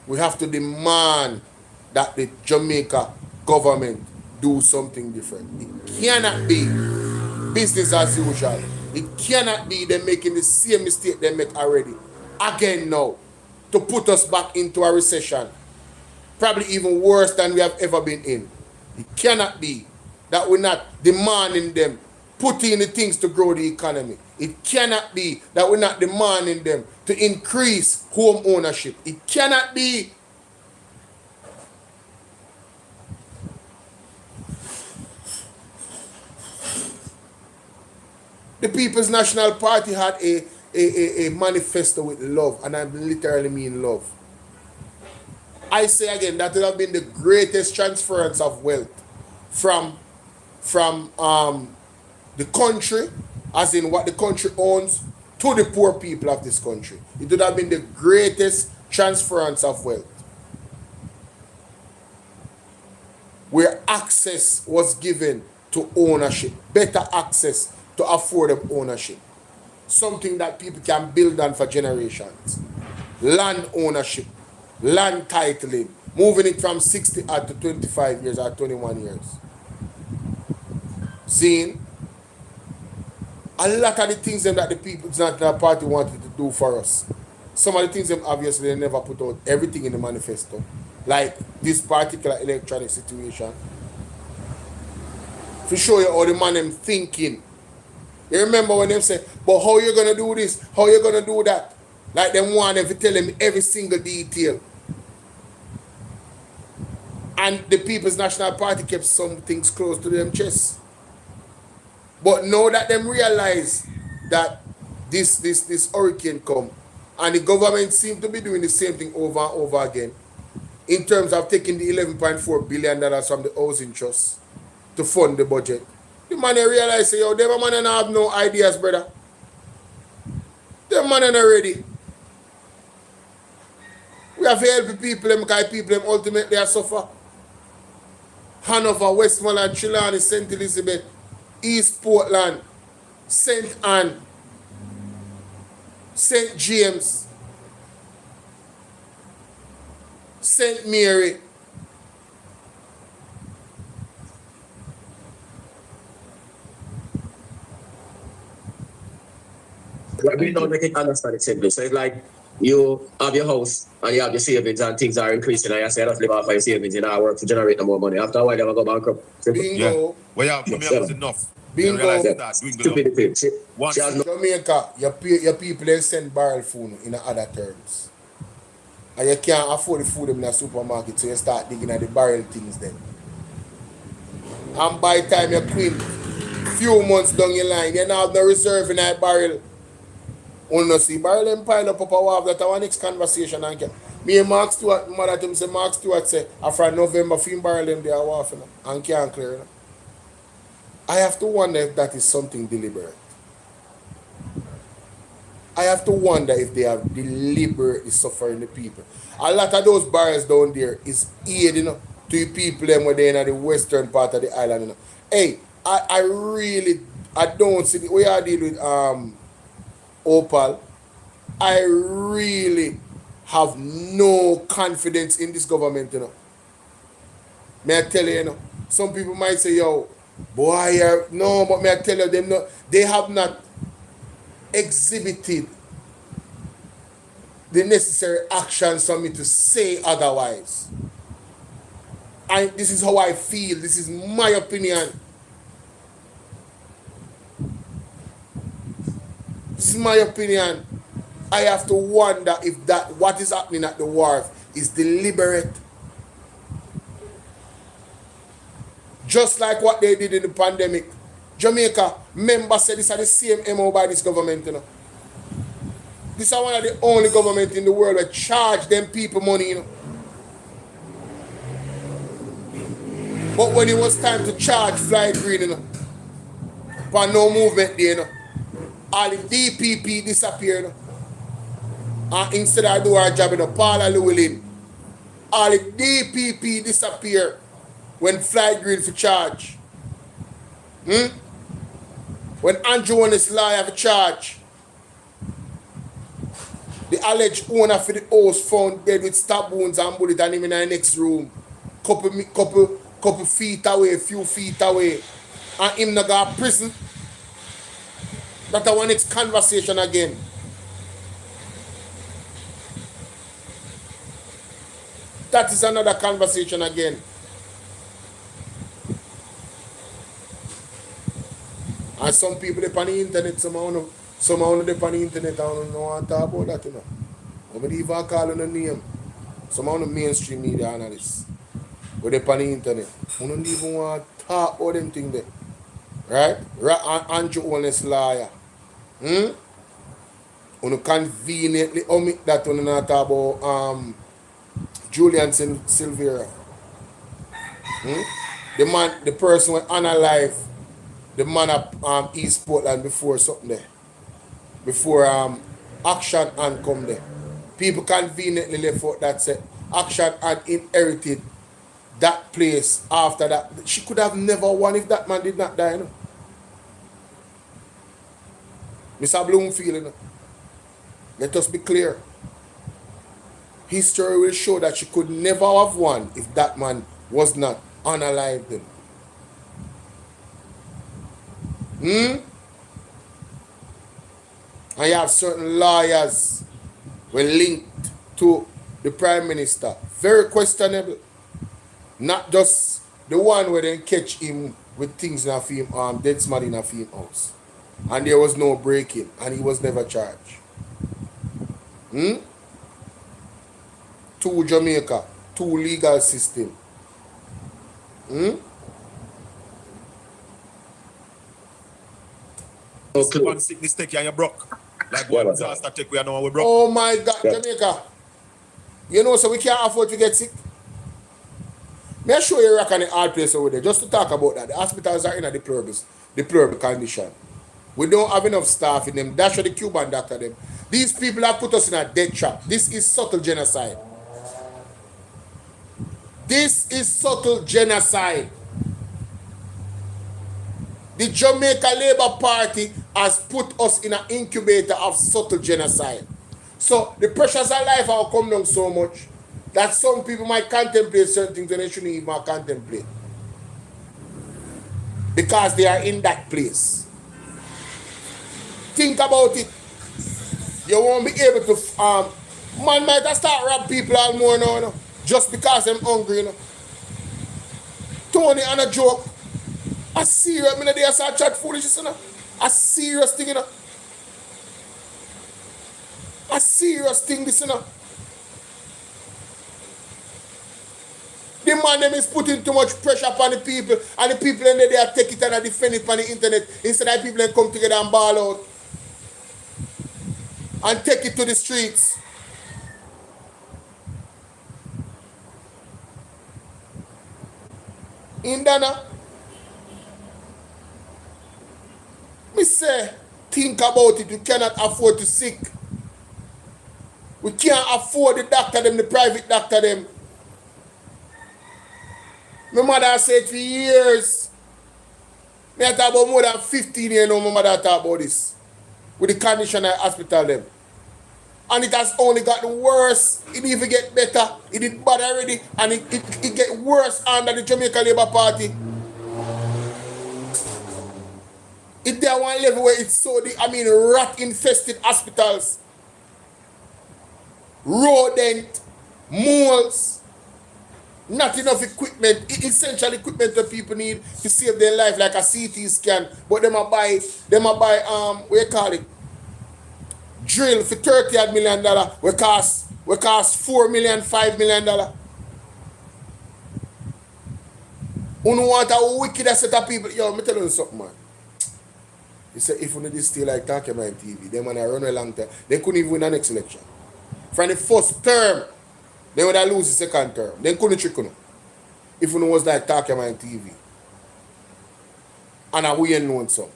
We have to demand that the Jamaica government do something different. It cannot be business as usual. It cannot be them making the same mistake they make already. Again now, to put us back into a recession. Probably even worse than we have ever been in. It cannot be that we're not demanding them putting the things to grow the economy. It cannot be that we're not demanding them to increase home ownership. It cannot be. The People's National Party had a manifesto with love, and I literally mean love. I say again, that would have been the greatest transference of wealth from the country, as in what the country owns, to the poor people of this country. It would have been the greatest transference of wealth, where access was given to ownership, better access to affordable ownership, something that people can build on for generations. Land ownership, land titling, moving it from 60 to 25 years or 21 years. Seeing a lot of the things that the People's National Party wanted to do for us. Some of the things obviously they never put out everything in the manifesto. Like this particular electronic situation. To show you how the man them thinking. You remember when them say, but how you gonna do this? How you gonna do that? Like them want them to tell them every single detail. And the People's National Party kept some things close to them chest. But now that them realize that this hurricane come, and the government seem to be doing the same thing over and over again, in terms of taking the $11.4 billion from the housing trust to fund the budget. The man realize, say, yo, them man don't have no ideas, brother. Them man ain't ready. We have to help the people, them kind of people, them ultimately are suffer. Hanover, Westmoreland, Trelawney, St. Elizabeth, East Portland, St. Anne, St. James, St. Mary. We don't make it understand it simply. So it's like you have your house and you have your savings and things are increasing and you say, I just live off of your savings, you know, I work to generate more money. After a while, you have to go bankrupt. Simple. Bingo. Well, yeah, for me, it was enough. Bingo. Realize that doing below. Stupidity. Once Jamaica, your people then send barrel food in other terms. And you can't afford the food in the supermarket, so you start digging at the barrel things then. And by the time you clean, few months down your line, you now have no reserve in that barrel. Only see barrel and pile up a wharf. That's our next conversation. Me and Mark Stewart, mother to him say, Mark Stewart say, after November, film barrel them there wharf and can't clear it. I have to wonder if that is something deliberate. I have to wonder if they are deliberately suffering the people. A lot of those barrels down there is aid, to the people them when they're in the western part of the island. Hey, I don't see we are dealing with Opal. I really have no confidence in this government, May I tell you, some people might say, yo, boy, no, but may I tell you, they have not exhibited the necessary actions for me to say otherwise. And this is how I feel. This is my opinion. This is my opinion. I have to wonder if what is happening at the wharf is deliberate. Just like what they did in the pandemic. Jamaica, members said this are the same MO by this government, This is one of the only government in the world that charge them people money, But when it was time to charge Fly Green, for no movement there, all the DPP disappeared. And instead of do our job in Paula Llewellyn, all the DPP disappear when Fly Green for charge. When Andrew Holness lawyer for charge, the alleged owner for the house found dead with stab wounds and bullet and him in the next room. Couple feet away, few feet away. And him not go to prison. That's our next conversation again. That is another conversation again. And some people they on the internet, some on the internet, I don't know what to talk about that, Nobody even call on the name. Some on the mainstream media analysts. But they on the internet. I don't even want to talk about them things there. Right? Andrew Holness lawyer. You conveniently omit that when you not talk about Julian Silvera. The man, the person went unalive. The man at East Portland before something there. Before Action and come there. People conveniently left out that said Action and inherited that place after that. She could have never won if that man did not die, Mr. Bloomfield, Let us be clear. History will show that she could never have won if that man was not unalive then. And you have certain lawyers were linked to the Prime Minister. Very questionable. Not just the one where they catch him with things in a film, dead somebody in a film house. And there was no breaking, and he was never charged. Two Jamaica, two legal system. One sickness take you and you broke. Like one disaster take we are now we broke. Oh my God, Jamaica. So we can't afford to get sick. May I show you a rock on the hard place over there, just to talk about that. The hospitals are in a deplorable condition. We don't have enough staff in them. That's what the Cuban doctor them. These people have put us in a death trap. This is subtle genocide. This is subtle genocide. The Jamaica Labour Party has put us in an incubator of subtle genocide. So the pressures of life have come down so much. that some people might contemplate certain things and they shouldn't even contemplate. Because they are in that place. Think about it. You won't be able to, man might start rob people all more now, you know, just because I'm hungry, you know. Tony and a joke. A serious, I mean, they start chat foolishness, you know. A serious thing, you know. A serious thing, this, you know. The man them is putting too much pressure upon the people, and the people in there they take it and defend it on the internet instead of people come together and ball out and take it to the streets. In Dana, me say, think about it. We cannot afford to sick. We can't afford the doctor them, the private doctor them. My mother said for years. Me talk about more than 15 years now, my mother talk about this. With the condition at hospital them. And it has only gotten worse. It didn't even get better. It did bad already. And it get worse under the Jamaica Labour Party. It there one level where it's so rat infested hospitals. Rodent, moles, not enough equipment, essential equipment that people need to save their life, like a CT scan. But them a buy what you call it? Drill for $30 million. We cost $4 million, $5 million. Who want a wicked set of people? Yo, me tell you something, man. You say if you this still like talking about TV, them when I run a long time, they couldn't even win the next election. From the first term, they would have lose the second term. They couldn't trick you. If you was like talking about TV. And we ain't known some.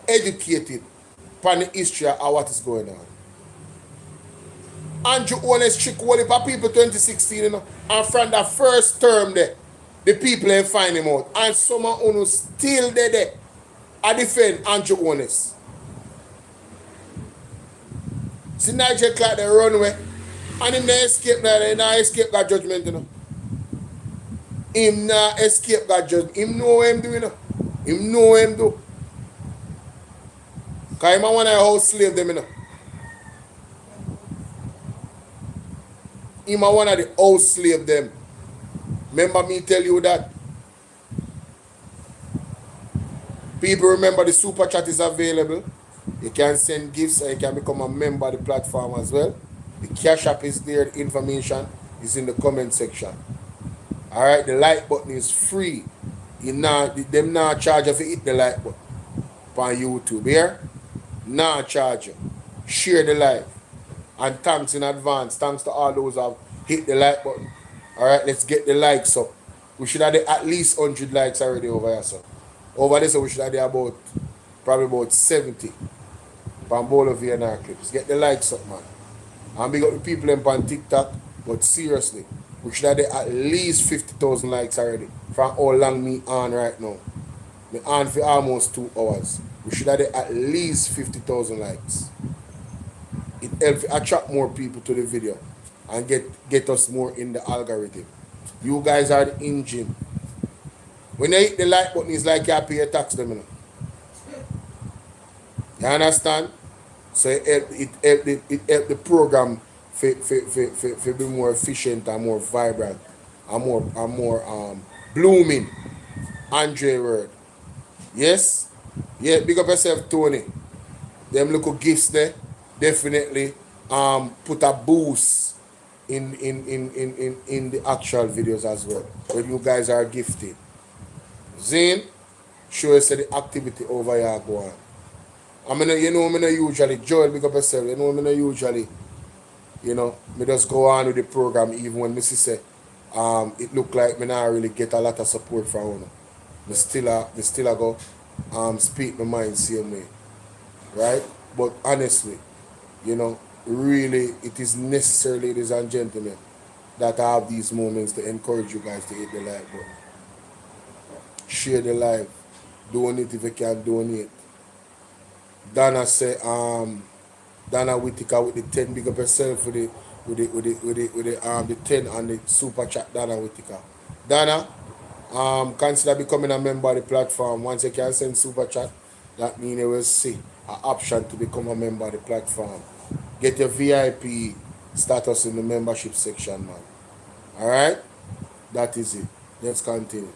Educated upon the history of what is going on. Andrew Holness trick all the people 2016, you know, and from the first term there, the people ain't find him out. And someone who still there. I defend Andrew Holness. See Nigel Clark they run away. And him not escape that judgment, you know. Him not escape that judgment. Him know what him do, you know. Him know what him do. Because him want to house slave them, you know. Him one of the house slave them. Remember me tell you that? People remember the super chat is available. You can send gifts and you can become a member of the platform as well. The cash app is there, the information is in the comment section. Alright, the like button is free. Them not charge you if you hit the like button on YouTube here. Not charge you. Share the live. And thanks in advance. Thanks to all those who have hit the like button. Alright, let's get the likes up. We should have at least 100 likes already over here, so. Over there, so we should have probably about 70. From Bolo VNR clips. Get the likes up, man. And big up the people on TikTok. But seriously, we should have at least 50,000 likes already. From how long me on right now. Me on for almost 2 hours. We should have at least 50,000 likes. It helps attract more people to the video. And get us more in the algorithm. You guys are the engine. When you hit the like button, it's like you pay your tax them, you know. You understand? So it help the program to be more efficient and more vibrant and more blooming. Andre word. Yes? Yeah, big up yourself, Tony. Them little gifts there definitely put a boost in the actual videos as well. When you guys are gifted. Zane, show us the activity over here go on. I'm not usually, Joel, big up yourself, me not usually, me just go on with the program even when Missy say, it look like me not really get a lot of support from you. Me still go speak my mind same way. Right? But honestly, really it is necessary, ladies and gentlemen, that I have these moments to encourage you guys to hit the like button. Share the live. Donate if you can donate. Dana say, Dana Whittaker with the 10, big up yourself for the the 10 on the super chat, Dana Whitaker. Dana, consider becoming a member of the platform. Once you can send super chat, that means you will see an option to become a member of the platform. Get your VIP status in the membership section, man. Alright? That is it. Let's continue.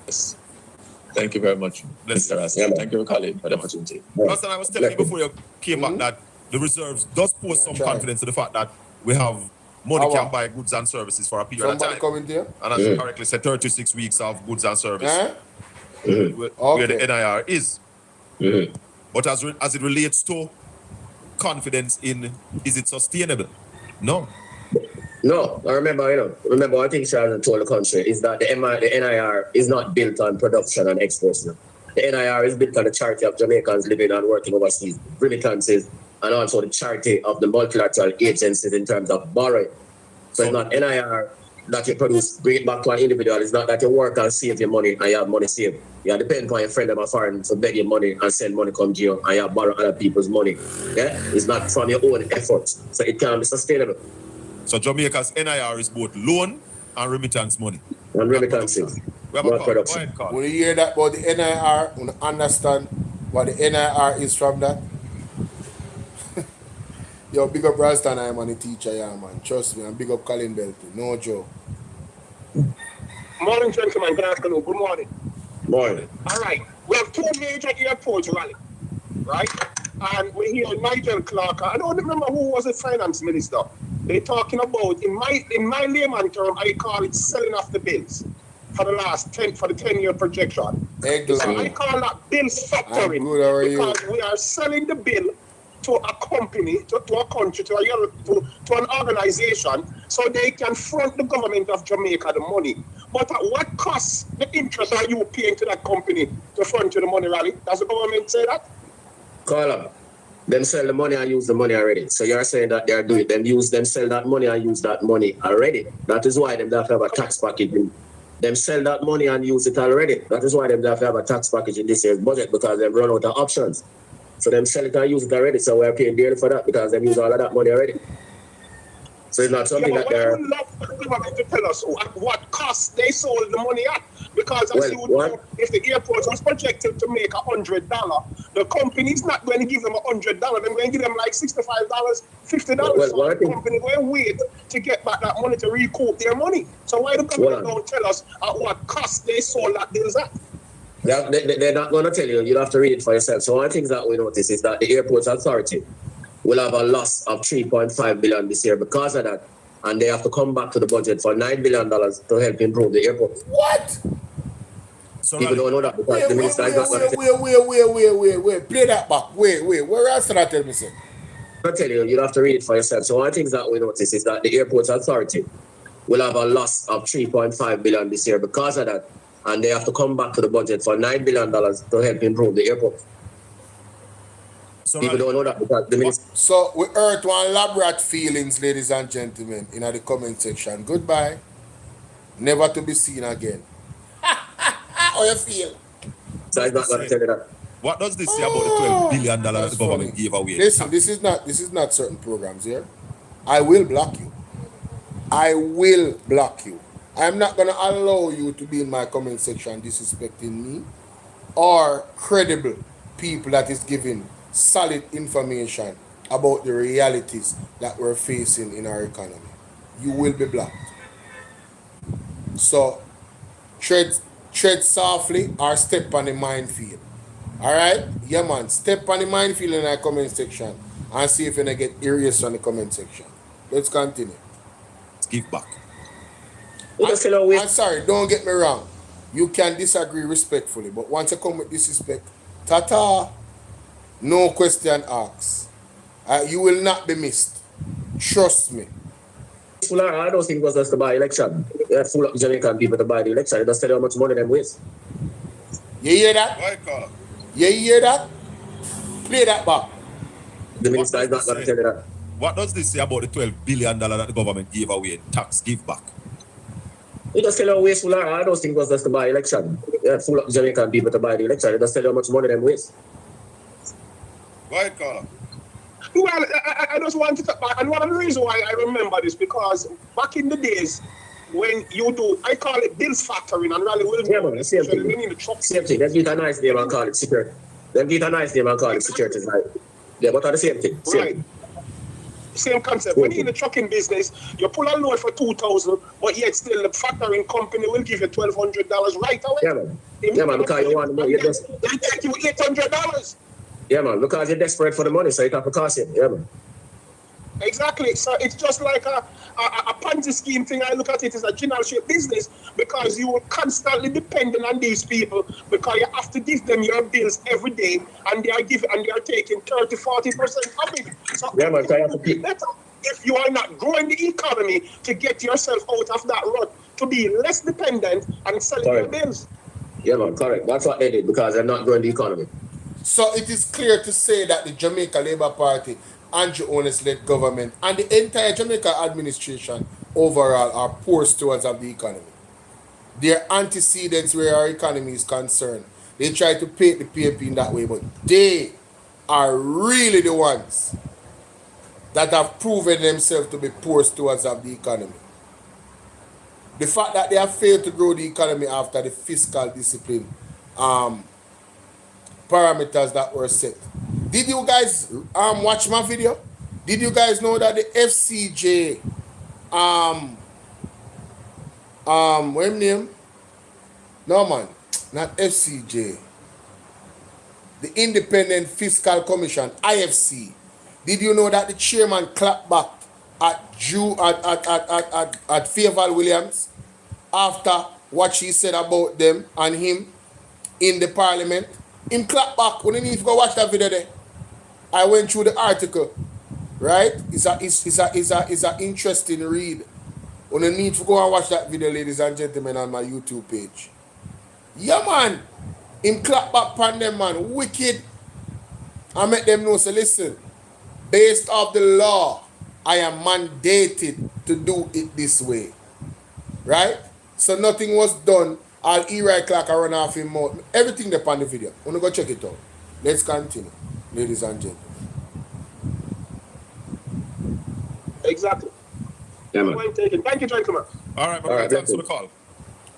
Yes. Thank you very much, Mr. Rasta. Thank you for calling for the opportunity. Rustin, I was telling you before you came back that the reserves does pose some confidence to the fact that we have money can buy goods and services for a period of time. Coming there? And as you correctly said, 36 weeks of goods and services where the NIR is. But as it relates to confidence in, is it sustainable? No. No, I remember, one thing Sharon told the country is that the NIR is not built on production and exports. The NIR is built on the charity of Jamaicans living and working overseas, remittances, and also the charity of the multilateral agencies in terms of borrowing. So it's not NIR that you produce, bring it back to an individual. It's not that you work and save your money and you have money saved. You depend on your friend or foreign to beg your money and send money come to you and you borrow other people's money. Yeah? It's not from your own efforts. So it can be sustainable. So Jamaica's NIR is both loan and remittance money. And remittances. We have a call. Go ahead, call. When you hear that about the NIR, when you understand what the NIR is from that, yo, big up Ralston, I'm on the teacher, yeah, man. Trust me, and big up Colin Bell too. No joke. Morning, gentlemen. Good afternoon. Good morning. Morning. All right. We have two major airports rally, right? And we hear Nigel Clark. I don't remember who was the finance minister. They're talking about, in my layman term, I call it selling off the bills for the 10-year projection. Excellent. So I call that bills factoring because we are selling the bill to a company, to a country, to an organization, so they can front the government of Jamaica the money. But at what cost, the interest are you paying to that company to front you the money, Rally? Does the government say that? Call them. Them sell the money and use the money already. So you're saying that they're doing it. Them sell that money and use that money already. That is why them have to have a tax package. Them sell that money and use it already. That is why them have to have a tax package in this year's budget, because they've run out of options. So them sell it and use it already. So we're paying dearly for that because they use all of that money already. So it's not something that they're... I would love for the government to tell us at what cost they sold the money at. Because as you would know, if the airport was projected to make $100, the company's not going to give them $100. They're going to give them like $65, $50. So the company will wait to get back that money to recoup their money. So why the government don't tell us at what cost they sold that bills at? They're not going to tell you. You'll have to read it for yourself. So one of the things that we notice is that the airports authority will have a loss of $3.5 billion this year because of that. And they have to come back to the budget for $9 billion to help improve the airport. What? So people don't know that because the minister is not going to tell you. Wait. Play that back. Wait. Where else did I tell me, sir? I'll tell you, you'll have to read it for yourself. So one of the things that we notice is that the airports authority will have a loss of $3.5 billion this year because of that. And they have to come back to the budget for $9 billion to help improve the airport. So people don't know that because the minister... So we heard one elaborate feelings, ladies and gentlemen, in the comment section. Goodbye. Never to be seen again. How you feel? So I'm not going to tell you that. What does this say about the $12 billion that the government gave away? Listen, this is not certain programs here. I will block you. I'm not going to allow you to be in my comment section disrespecting me or credible people that is giving solid information about the realities that we're facing in our economy. You will be blocked. So tread softly or step on the minefield. Alright? Yeah, man. Step on the minefield in our comment section and see if you can get erased on the comment section. Let's continue. Let's give back. I'm sorry, don't get me wrong. You can disagree respectfully, but once you come with disrespect, ta-ta, no question asked. You will not be missed. Trust me. I don't think it was just to buy election. They full up Jamaican people to buy the election. They just tell you how much money them waste. You hear that? You hear that? Play that back. The minister is not going to tell you that. What does this say about the $12 billion that the government gave away in tax give back? You just tell you how wasteful are. I don't think it was just to buy election. They full up Jamaican people to buy the election. They just tell you how much money them waste. Go ahead, caller. Well, I just wanted to, and one of the reasons why I remember this, because back in the days, when you do, I call it bills factoring, and Raleigh will Yeah, man, the same thing. when in the truck. Same thing. Them give it a nice name and call it security. Them give it a nice name and call it security. Right? Yeah, but are the same thing. Same. Right. Same concept. When you're in the trucking business, you pull a load for $2,000, but yet still the factoring company will give you $1,200 right away. Yeah, man. Yeah, man, because you want the money. They take you $800. Yeah, man, because you're desperate for the money, so you have to cost it. Yeah, man. Exactly. So it's just like a Ponzi scheme thing. I look at it as a general-shaped business, because you are constantly depending on these people, because you have to give them your bills every day, and they are taking 30-40% of it. So yeah, man, so better if you are not growing the economy to get yourself out of that rut, to be less dependent and selling your bills. Yeah, man, correct. That's what they did, because they're not growing the economy. So it is clear to say that the Jamaica Labour Party, Andrew Holness-led government, and the entire Jamaica administration overall are poor stewards of the economy. They are antecedents where our economy is concerned. They try to paint the PAP in that way, but they are really the ones that have proven themselves to be poor stewards of the economy. The fact that they have failed to grow the economy after the fiscal discipline parameters that were set. Did you guys watch my video? Did you guys know that the FCJ what name? No, man, not FCJ. The Independent Fiscal Commission, IFC. Did you know that the chairman clapped back at Favour Williams after what she said about them and him in the parliament? Him clap back. We need to go watch that video there. I went through the article, right? It's a interesting read. We need to go and watch that video, ladies and gentlemen, on my YouTube page. Yeah, man. Him clap back on them, man. Wicked. I make them know, so listen, based off the law, I am mandated to do it this way. Right? So nothing was done. I'll E-right clock and run off him more. Everything there on the video. I'm going to go check it out. Let's continue, ladies and gentlemen. Exactly. Yeah, man. Thank you, gentlemen. All right, but thanks for the call.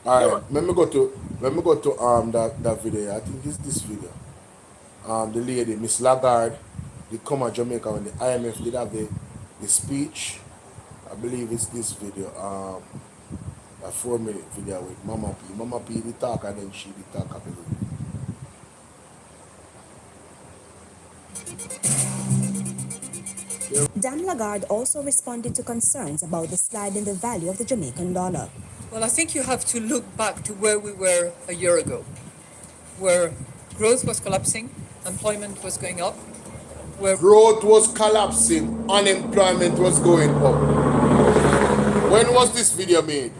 All right. Let me go to that video. I think it's this video. The lady, Miss Lagarde, they come at Jamaica when the IMF did have the speech. I believe it's this video. A 4-minute video with Mama P. Mama P the talk, and then she the talk, I believe. Madame Lagarde also responded to concerns about the slide in the value of the Jamaican dollar. Well, I think you have to look back to where we were a year ago, where growth was collapsing, employment was going up, where growth was collapsing, unemployment was going up. When was this video made?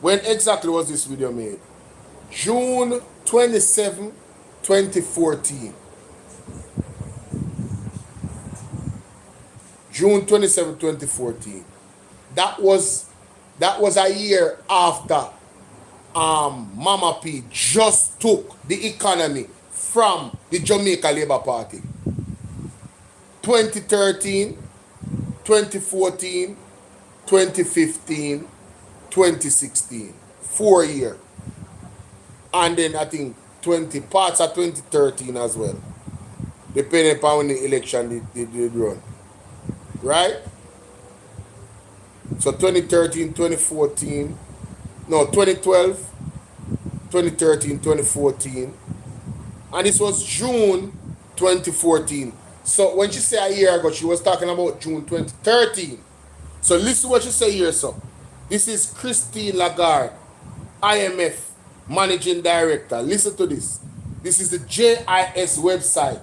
When exactly was this video made? June 27, 2014. June 27, 2014. That was a year after Mama P just took the economy from the Jamaica Labour Party. 2013, 2014, 2015, 2016. 4 years. And then I think 20 parts of 2013 as well. Depending upon when the election did run. Right? So 2013, 2014, no, 2012, 2013, 2014. And this was June 2014. So when she said a year ago, she was talking about June 2013. So listen what she said here, so. This is Christine Lagarde, IMF Managing Director. Listen to this. This is the JIS website.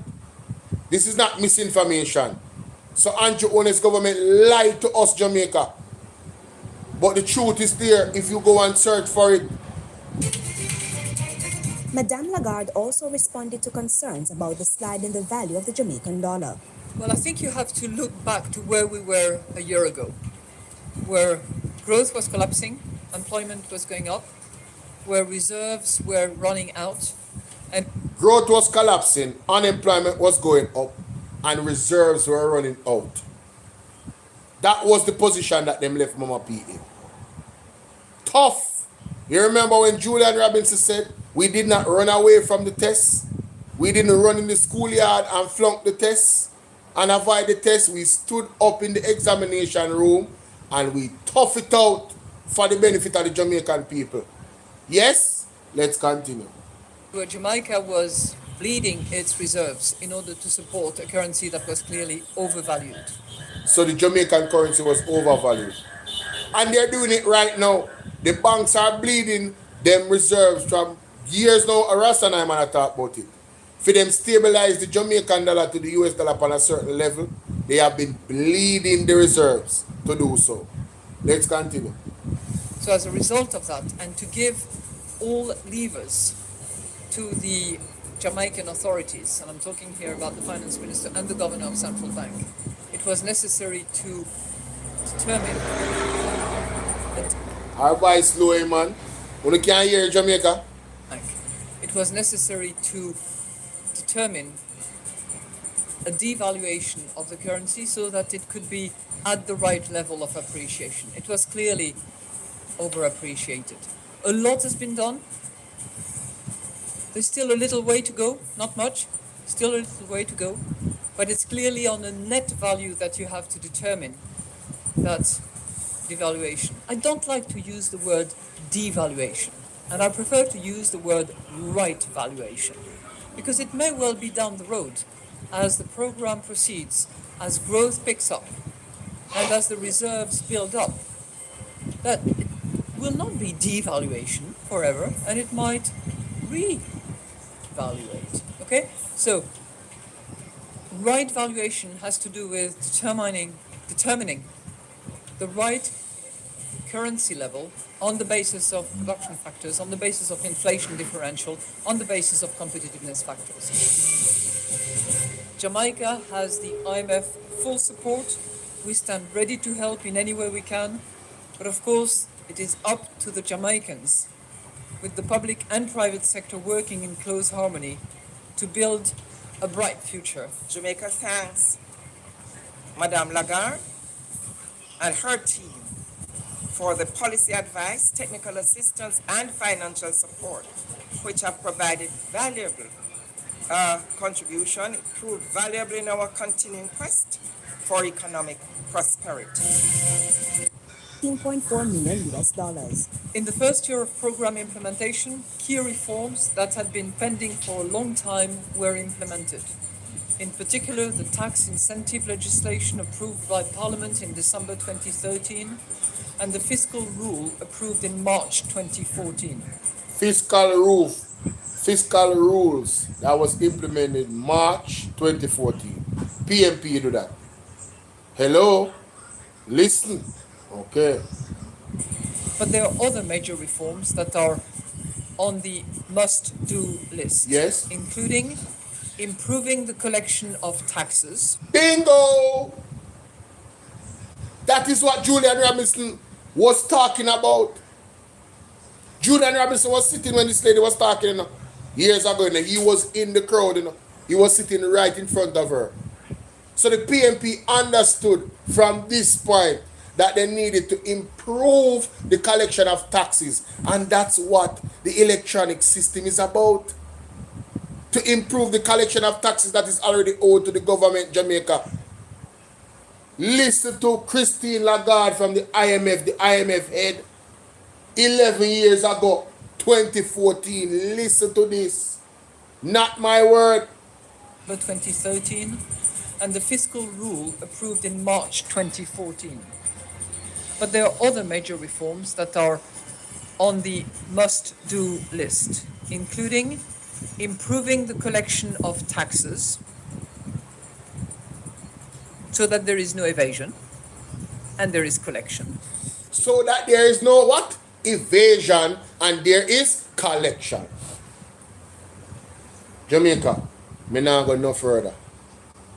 This is not misinformation. So Andrew Holness government lied to us, Jamaica. But the truth is there if you go and search for it. Madame Lagarde also responded to concerns about the slide in the value of the Jamaican dollar. Well, I think you have to look back to where we were a year ago, where growth was collapsing, employment was going up, where reserves were running out, and growth was collapsing, unemployment was going up, and reserves were running out. That was the position that them left Mama P in. Tough. You remember when Julian Robinson said, we did not run away from the test. We didn't run in the schoolyard and flunk the test and avoid the test. We stood up in the examination room and we tough it out for the benefit of the Jamaican people. Yes? Let's continue. Where Jamaica was bleeding its reserves in order to support a currency that was clearly overvalued. So the Jamaican currency was overvalued. And they're doing it right now. The banks are bleeding them reserves from years now. Rasta and I man talk about it. For them stabilize the Jamaican dollar to the US dollar upon a certain level, they have been bleeding the reserves to do so. Let's continue. So as a result of that, and to give all levers to the Jamaican authorities, and I'm talking here about the finance minister and the governor of Central Bank, it was necessary to determine that our voice slow, man. When you can't hear Jamaica. It was necessary to determine a devaluation of the currency so that it could be at the right level of appreciation. It was clearly overappreciated. A lot has been done. There's still a little way to go, not much, still a little way to go, but it's clearly on a net value that you have to determine that devaluation. I don't like to use the word devaluation, and I prefer to use the word right valuation, because it may well be down the road, as the program proceeds, as growth picks up, and as the reserves build up, that it will not be devaluation forever, and it might revaluate. Okay? So, right valuation has to do with determining the right currency level on the basis of production factors, on the basis of inflation differential, on the basis of competitiveness factors. Jamaica has the IMF full support. We stand ready to help in any way we can. But of course, it is up to the Jamaicans, with the public and private sector working in close harmony, to build a bright future. Jamaica thanks Madame Lagarde and her team for the policy advice, technical assistance, and financial support, which have provided valuable contribution. It proved valuable in our continuing quest for economic prosperity. $15.4 million. In the first year of program implementation, key reforms that had been pending for a long time were implemented. In particular, the tax incentive legislation approved by Parliament in December 2013 and the fiscal rule approved in March 2014. Fiscal rules that was implemented in March 2014. PMP do that. Hello? Listen. Okay. But there are other major reforms that are on the must-do list. Yes. Including improving the collection of taxes. Bingo! That is what Julian Robinson was talking about. Julian Robinson was sitting when this lady was talking, years ago, he was in the crowd, he was sitting right in front of her. So the PMP understood from this point that they needed to improve the collection of taxes, and that's what the electronic system is about. To improve the collection of taxes that is already owed to the government Jamaica. Listen to Christine Lagarde from the IMF head, 11 years ago, 2014. Listen to this. Not my word. 2013 and the fiscal rule approved in March 2014. But there are other major reforms that are on the must-do list, including improving the collection of taxes so that there is no evasion and there is collection. So that there is no what? Evasion and there is collection. Jamaica, me not go no further.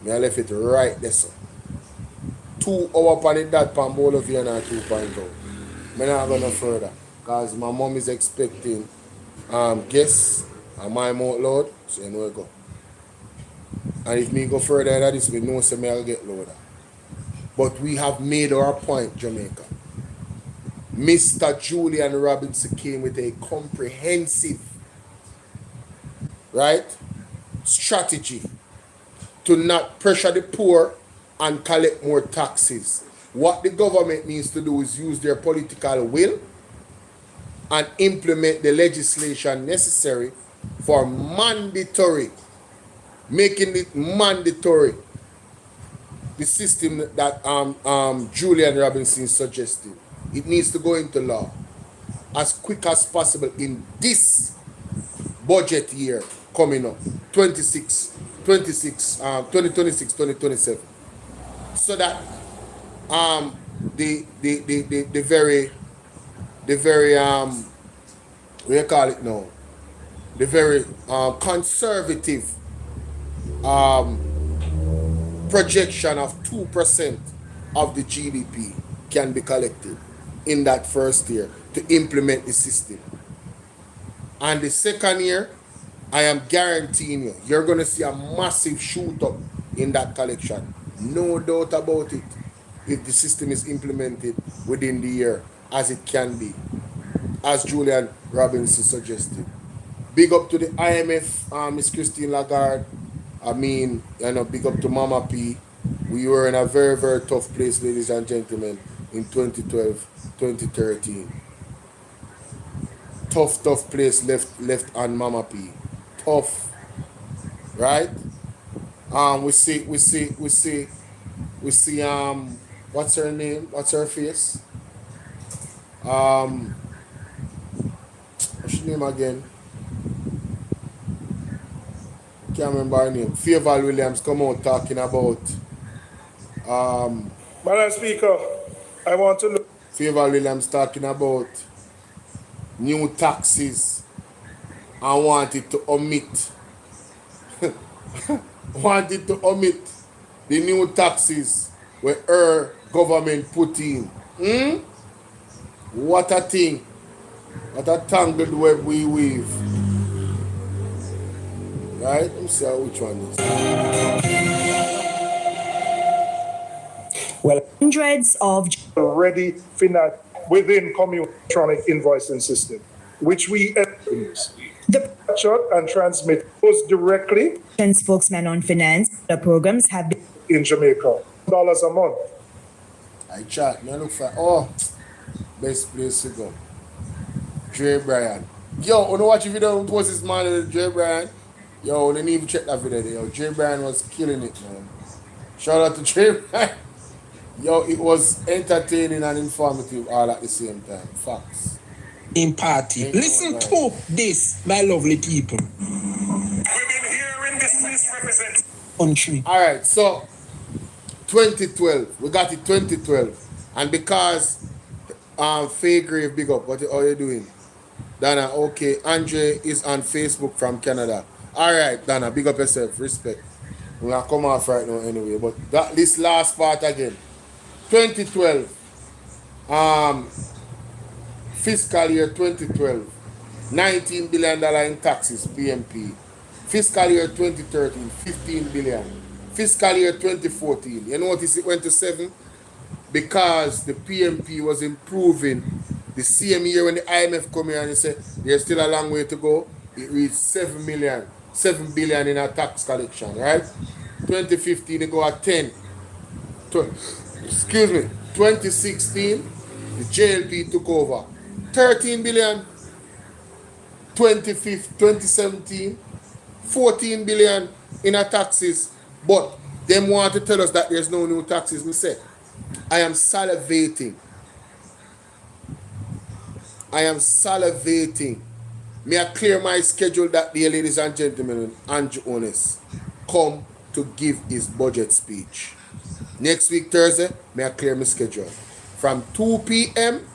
Me I left it right there, so. 2 hours on it, that pan Bolo Vienna 2.0. Me not go no further. Because my mom is expecting guests and my mouth load, so you know we go. And if me go further than this, we know say me I'll get lower. But we have made our point, Jamaica. Mr. Julian Robinson came with a comprehensive, right, strategy to not pressure the poor and collect more taxes. What the government needs to do is use their political will and implement the legislation necessary for mandatory, making it mandatory, the system that Julian Robinson suggested. It needs to go into law as quick as possible in this budget year coming up, 2026, 2027. So that the very what do you call it now? The very conservative projection of 2% of the GDP can be collected in that first year to implement the system. And the second year, I am guaranteeing you, you're going to see a massive shoot up in that collection. No doubt about it. If the system is implemented within the year, as it can be, as Julian Robinson suggested. Big up to the IMF, Miss Christine Lagarde. I mean, big up to Mama P. We were in a very, very tough place, ladies and gentlemen, in 2012, 2013. Tough place left on Mama P. Tough, right? We see, what's her name? What's her face? What's her name again? Can't remember her name. Fairval Williams come out talking about Madam Speaker, I want to look. Fairval Williams talking about new taxes and wanted to omit the new taxes where her government put in. What a thing. What a tangled web we weave. Right? Let me see which one is. Well, hundreds of already within community electronic invoicing system, which we use. The shot and transmit goes directly. And spokesman on finance, the programs have been in Jamaica. $1 a month. I chat, man, look for best place to go. Dre Bryan. Yo, you know watch the video post this man, Dre Bryan? Yo, they need to check that video. Yo, Dre Bryan was killing it, man. Shout out to Dre Bryan. Yo, it was entertaining and informative all at the same time. Facts. In party. Listen to this, my lovely people. We've been hearing this represent country. All right, so 2012, we got it 2012, and because Fairgrave, big up. How you doing, Dana? Okay, Andre is on Facebook from Canada. All right, Dana, big up yourself. Respect. We're gonna come off right now anyway, but this last part again. 2012, fiscal year 2012, $19 billion in taxes, PMP. Fiscal year 2013, $15 billion. Fiscal year 2014, you notice it went to 7? Because the PMP was improving. The same year when the IMF come here and they said there's still a long way to go, it reached $7 billion in a tax collection, right? 2015, it go at 10. 2016, the JLP took over. 13 billion. 2017, 14 billion in our taxes. But them want to tell us that there's no new taxes. We say, I am salivating. May I clear my schedule that day, ladies and gentlemen, Andrew Holness come to give his budget speech. Next week, Thursday, may I clear my schedule. From 2 p.m.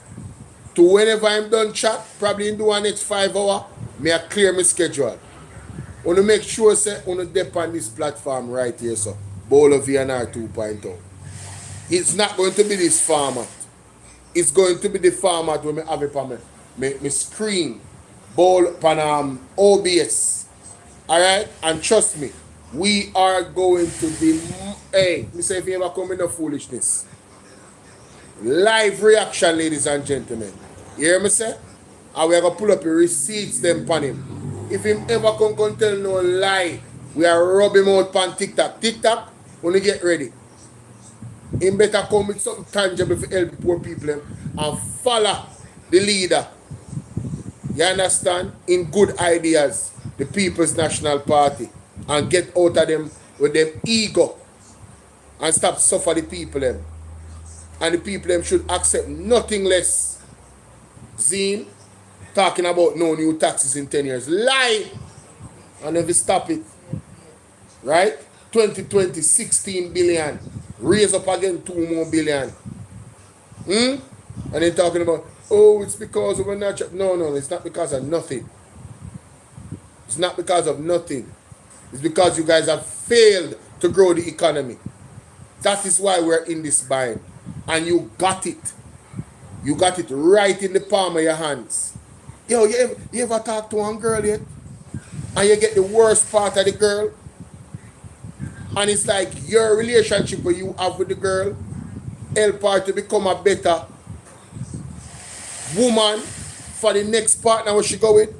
to whenever I'm done chat, probably in the next 5 hours, may I clear my schedule. I want to make sure say I want to dip on this platform right here, so Bolo VNR 2.0. It's not going to be this format. It's going to be the format where I have it on my screen, Bolo on OBS. Alright? And trust me, we are going to be, hey, me say if you ever come in no foolishness. Live reaction, ladies and gentlemen. You hear me say? And we're going to pull up the receipts them upon him. If him ever come tell no lie, we are rubbing him out on TikTok. TikTok, when you get ready. Him better come with something tangible for help poor people and follow the leader. You understand? In good ideas, the People's National Party, and get out of them with them ego and stop suffer the people them. And the people them should accept nothing less. Zine, talking about no new taxes in 10 years. Lie! And if we stop it, right? 2020, 16 billion. Raise up again 2 more billion. And then talking about, oh, it's because of a natural. No, it's not because of nothing. It's not because of nothing. It's because you guys have failed to grow the economy. That is why we're in this bind. And you got it. You got it right in the palm of your hands. Yo, you ever talk to one girl yet? And you get the worst part of the girl? And it's like your relationship that you have with the girl help her to become a better woman for the next partner where she go with.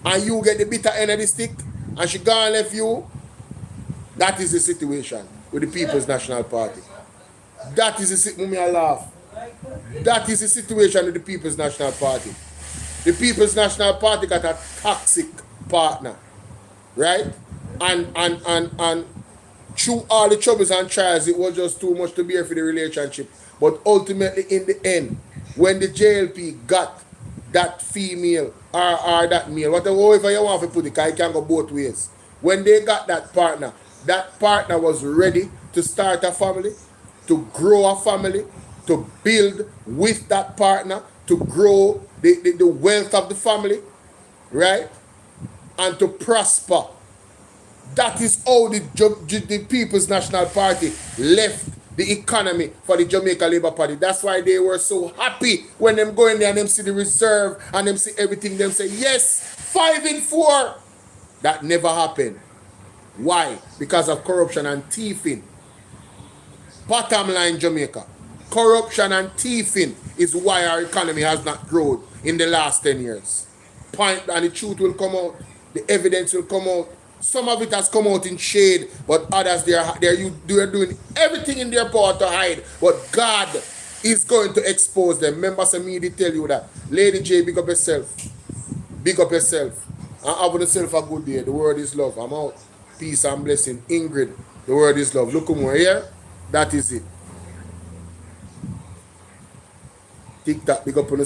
And you get the bitter end of the stick and she gone left you. That is the situation with the People's National Party. That is the situation. I laugh. That is the situation with the People's National Party. The People's National Party got a toxic partner. Right? And through all the troubles and trials, it was just too much to bear for the relationship. But ultimately, in the end, when the JLP got that female or that male, whatever you want to put it, because it can go both ways. When they got that partner was ready to start a family, to grow a family, to build with that partner, to grow the wealth of the family, right? And to prosper. That is how the People's National Party left the economy for the Jamaica Labour Party. That's why they were so happy when them go in there and them see the reserve and them see everything. Them say, yes, 5 in 4. That never happened. Why? Because of corruption and thieving. Bottom line, Jamaica. Corruption and thieving is why our economy has not grown in the last 10 years. Point, and the truth will come out. The evidence will come out. Some of it has come out in shade, but others they're doing everything in their power to hide. But God is going to expose them. Members of me, they tell you that. Lady J, big up yourself. Big up yourself. And have yourself a good day. The word is love. I'm out. Peace and blessing. Ingrid, the word is love. Look more here. That is it. TikTok, big up on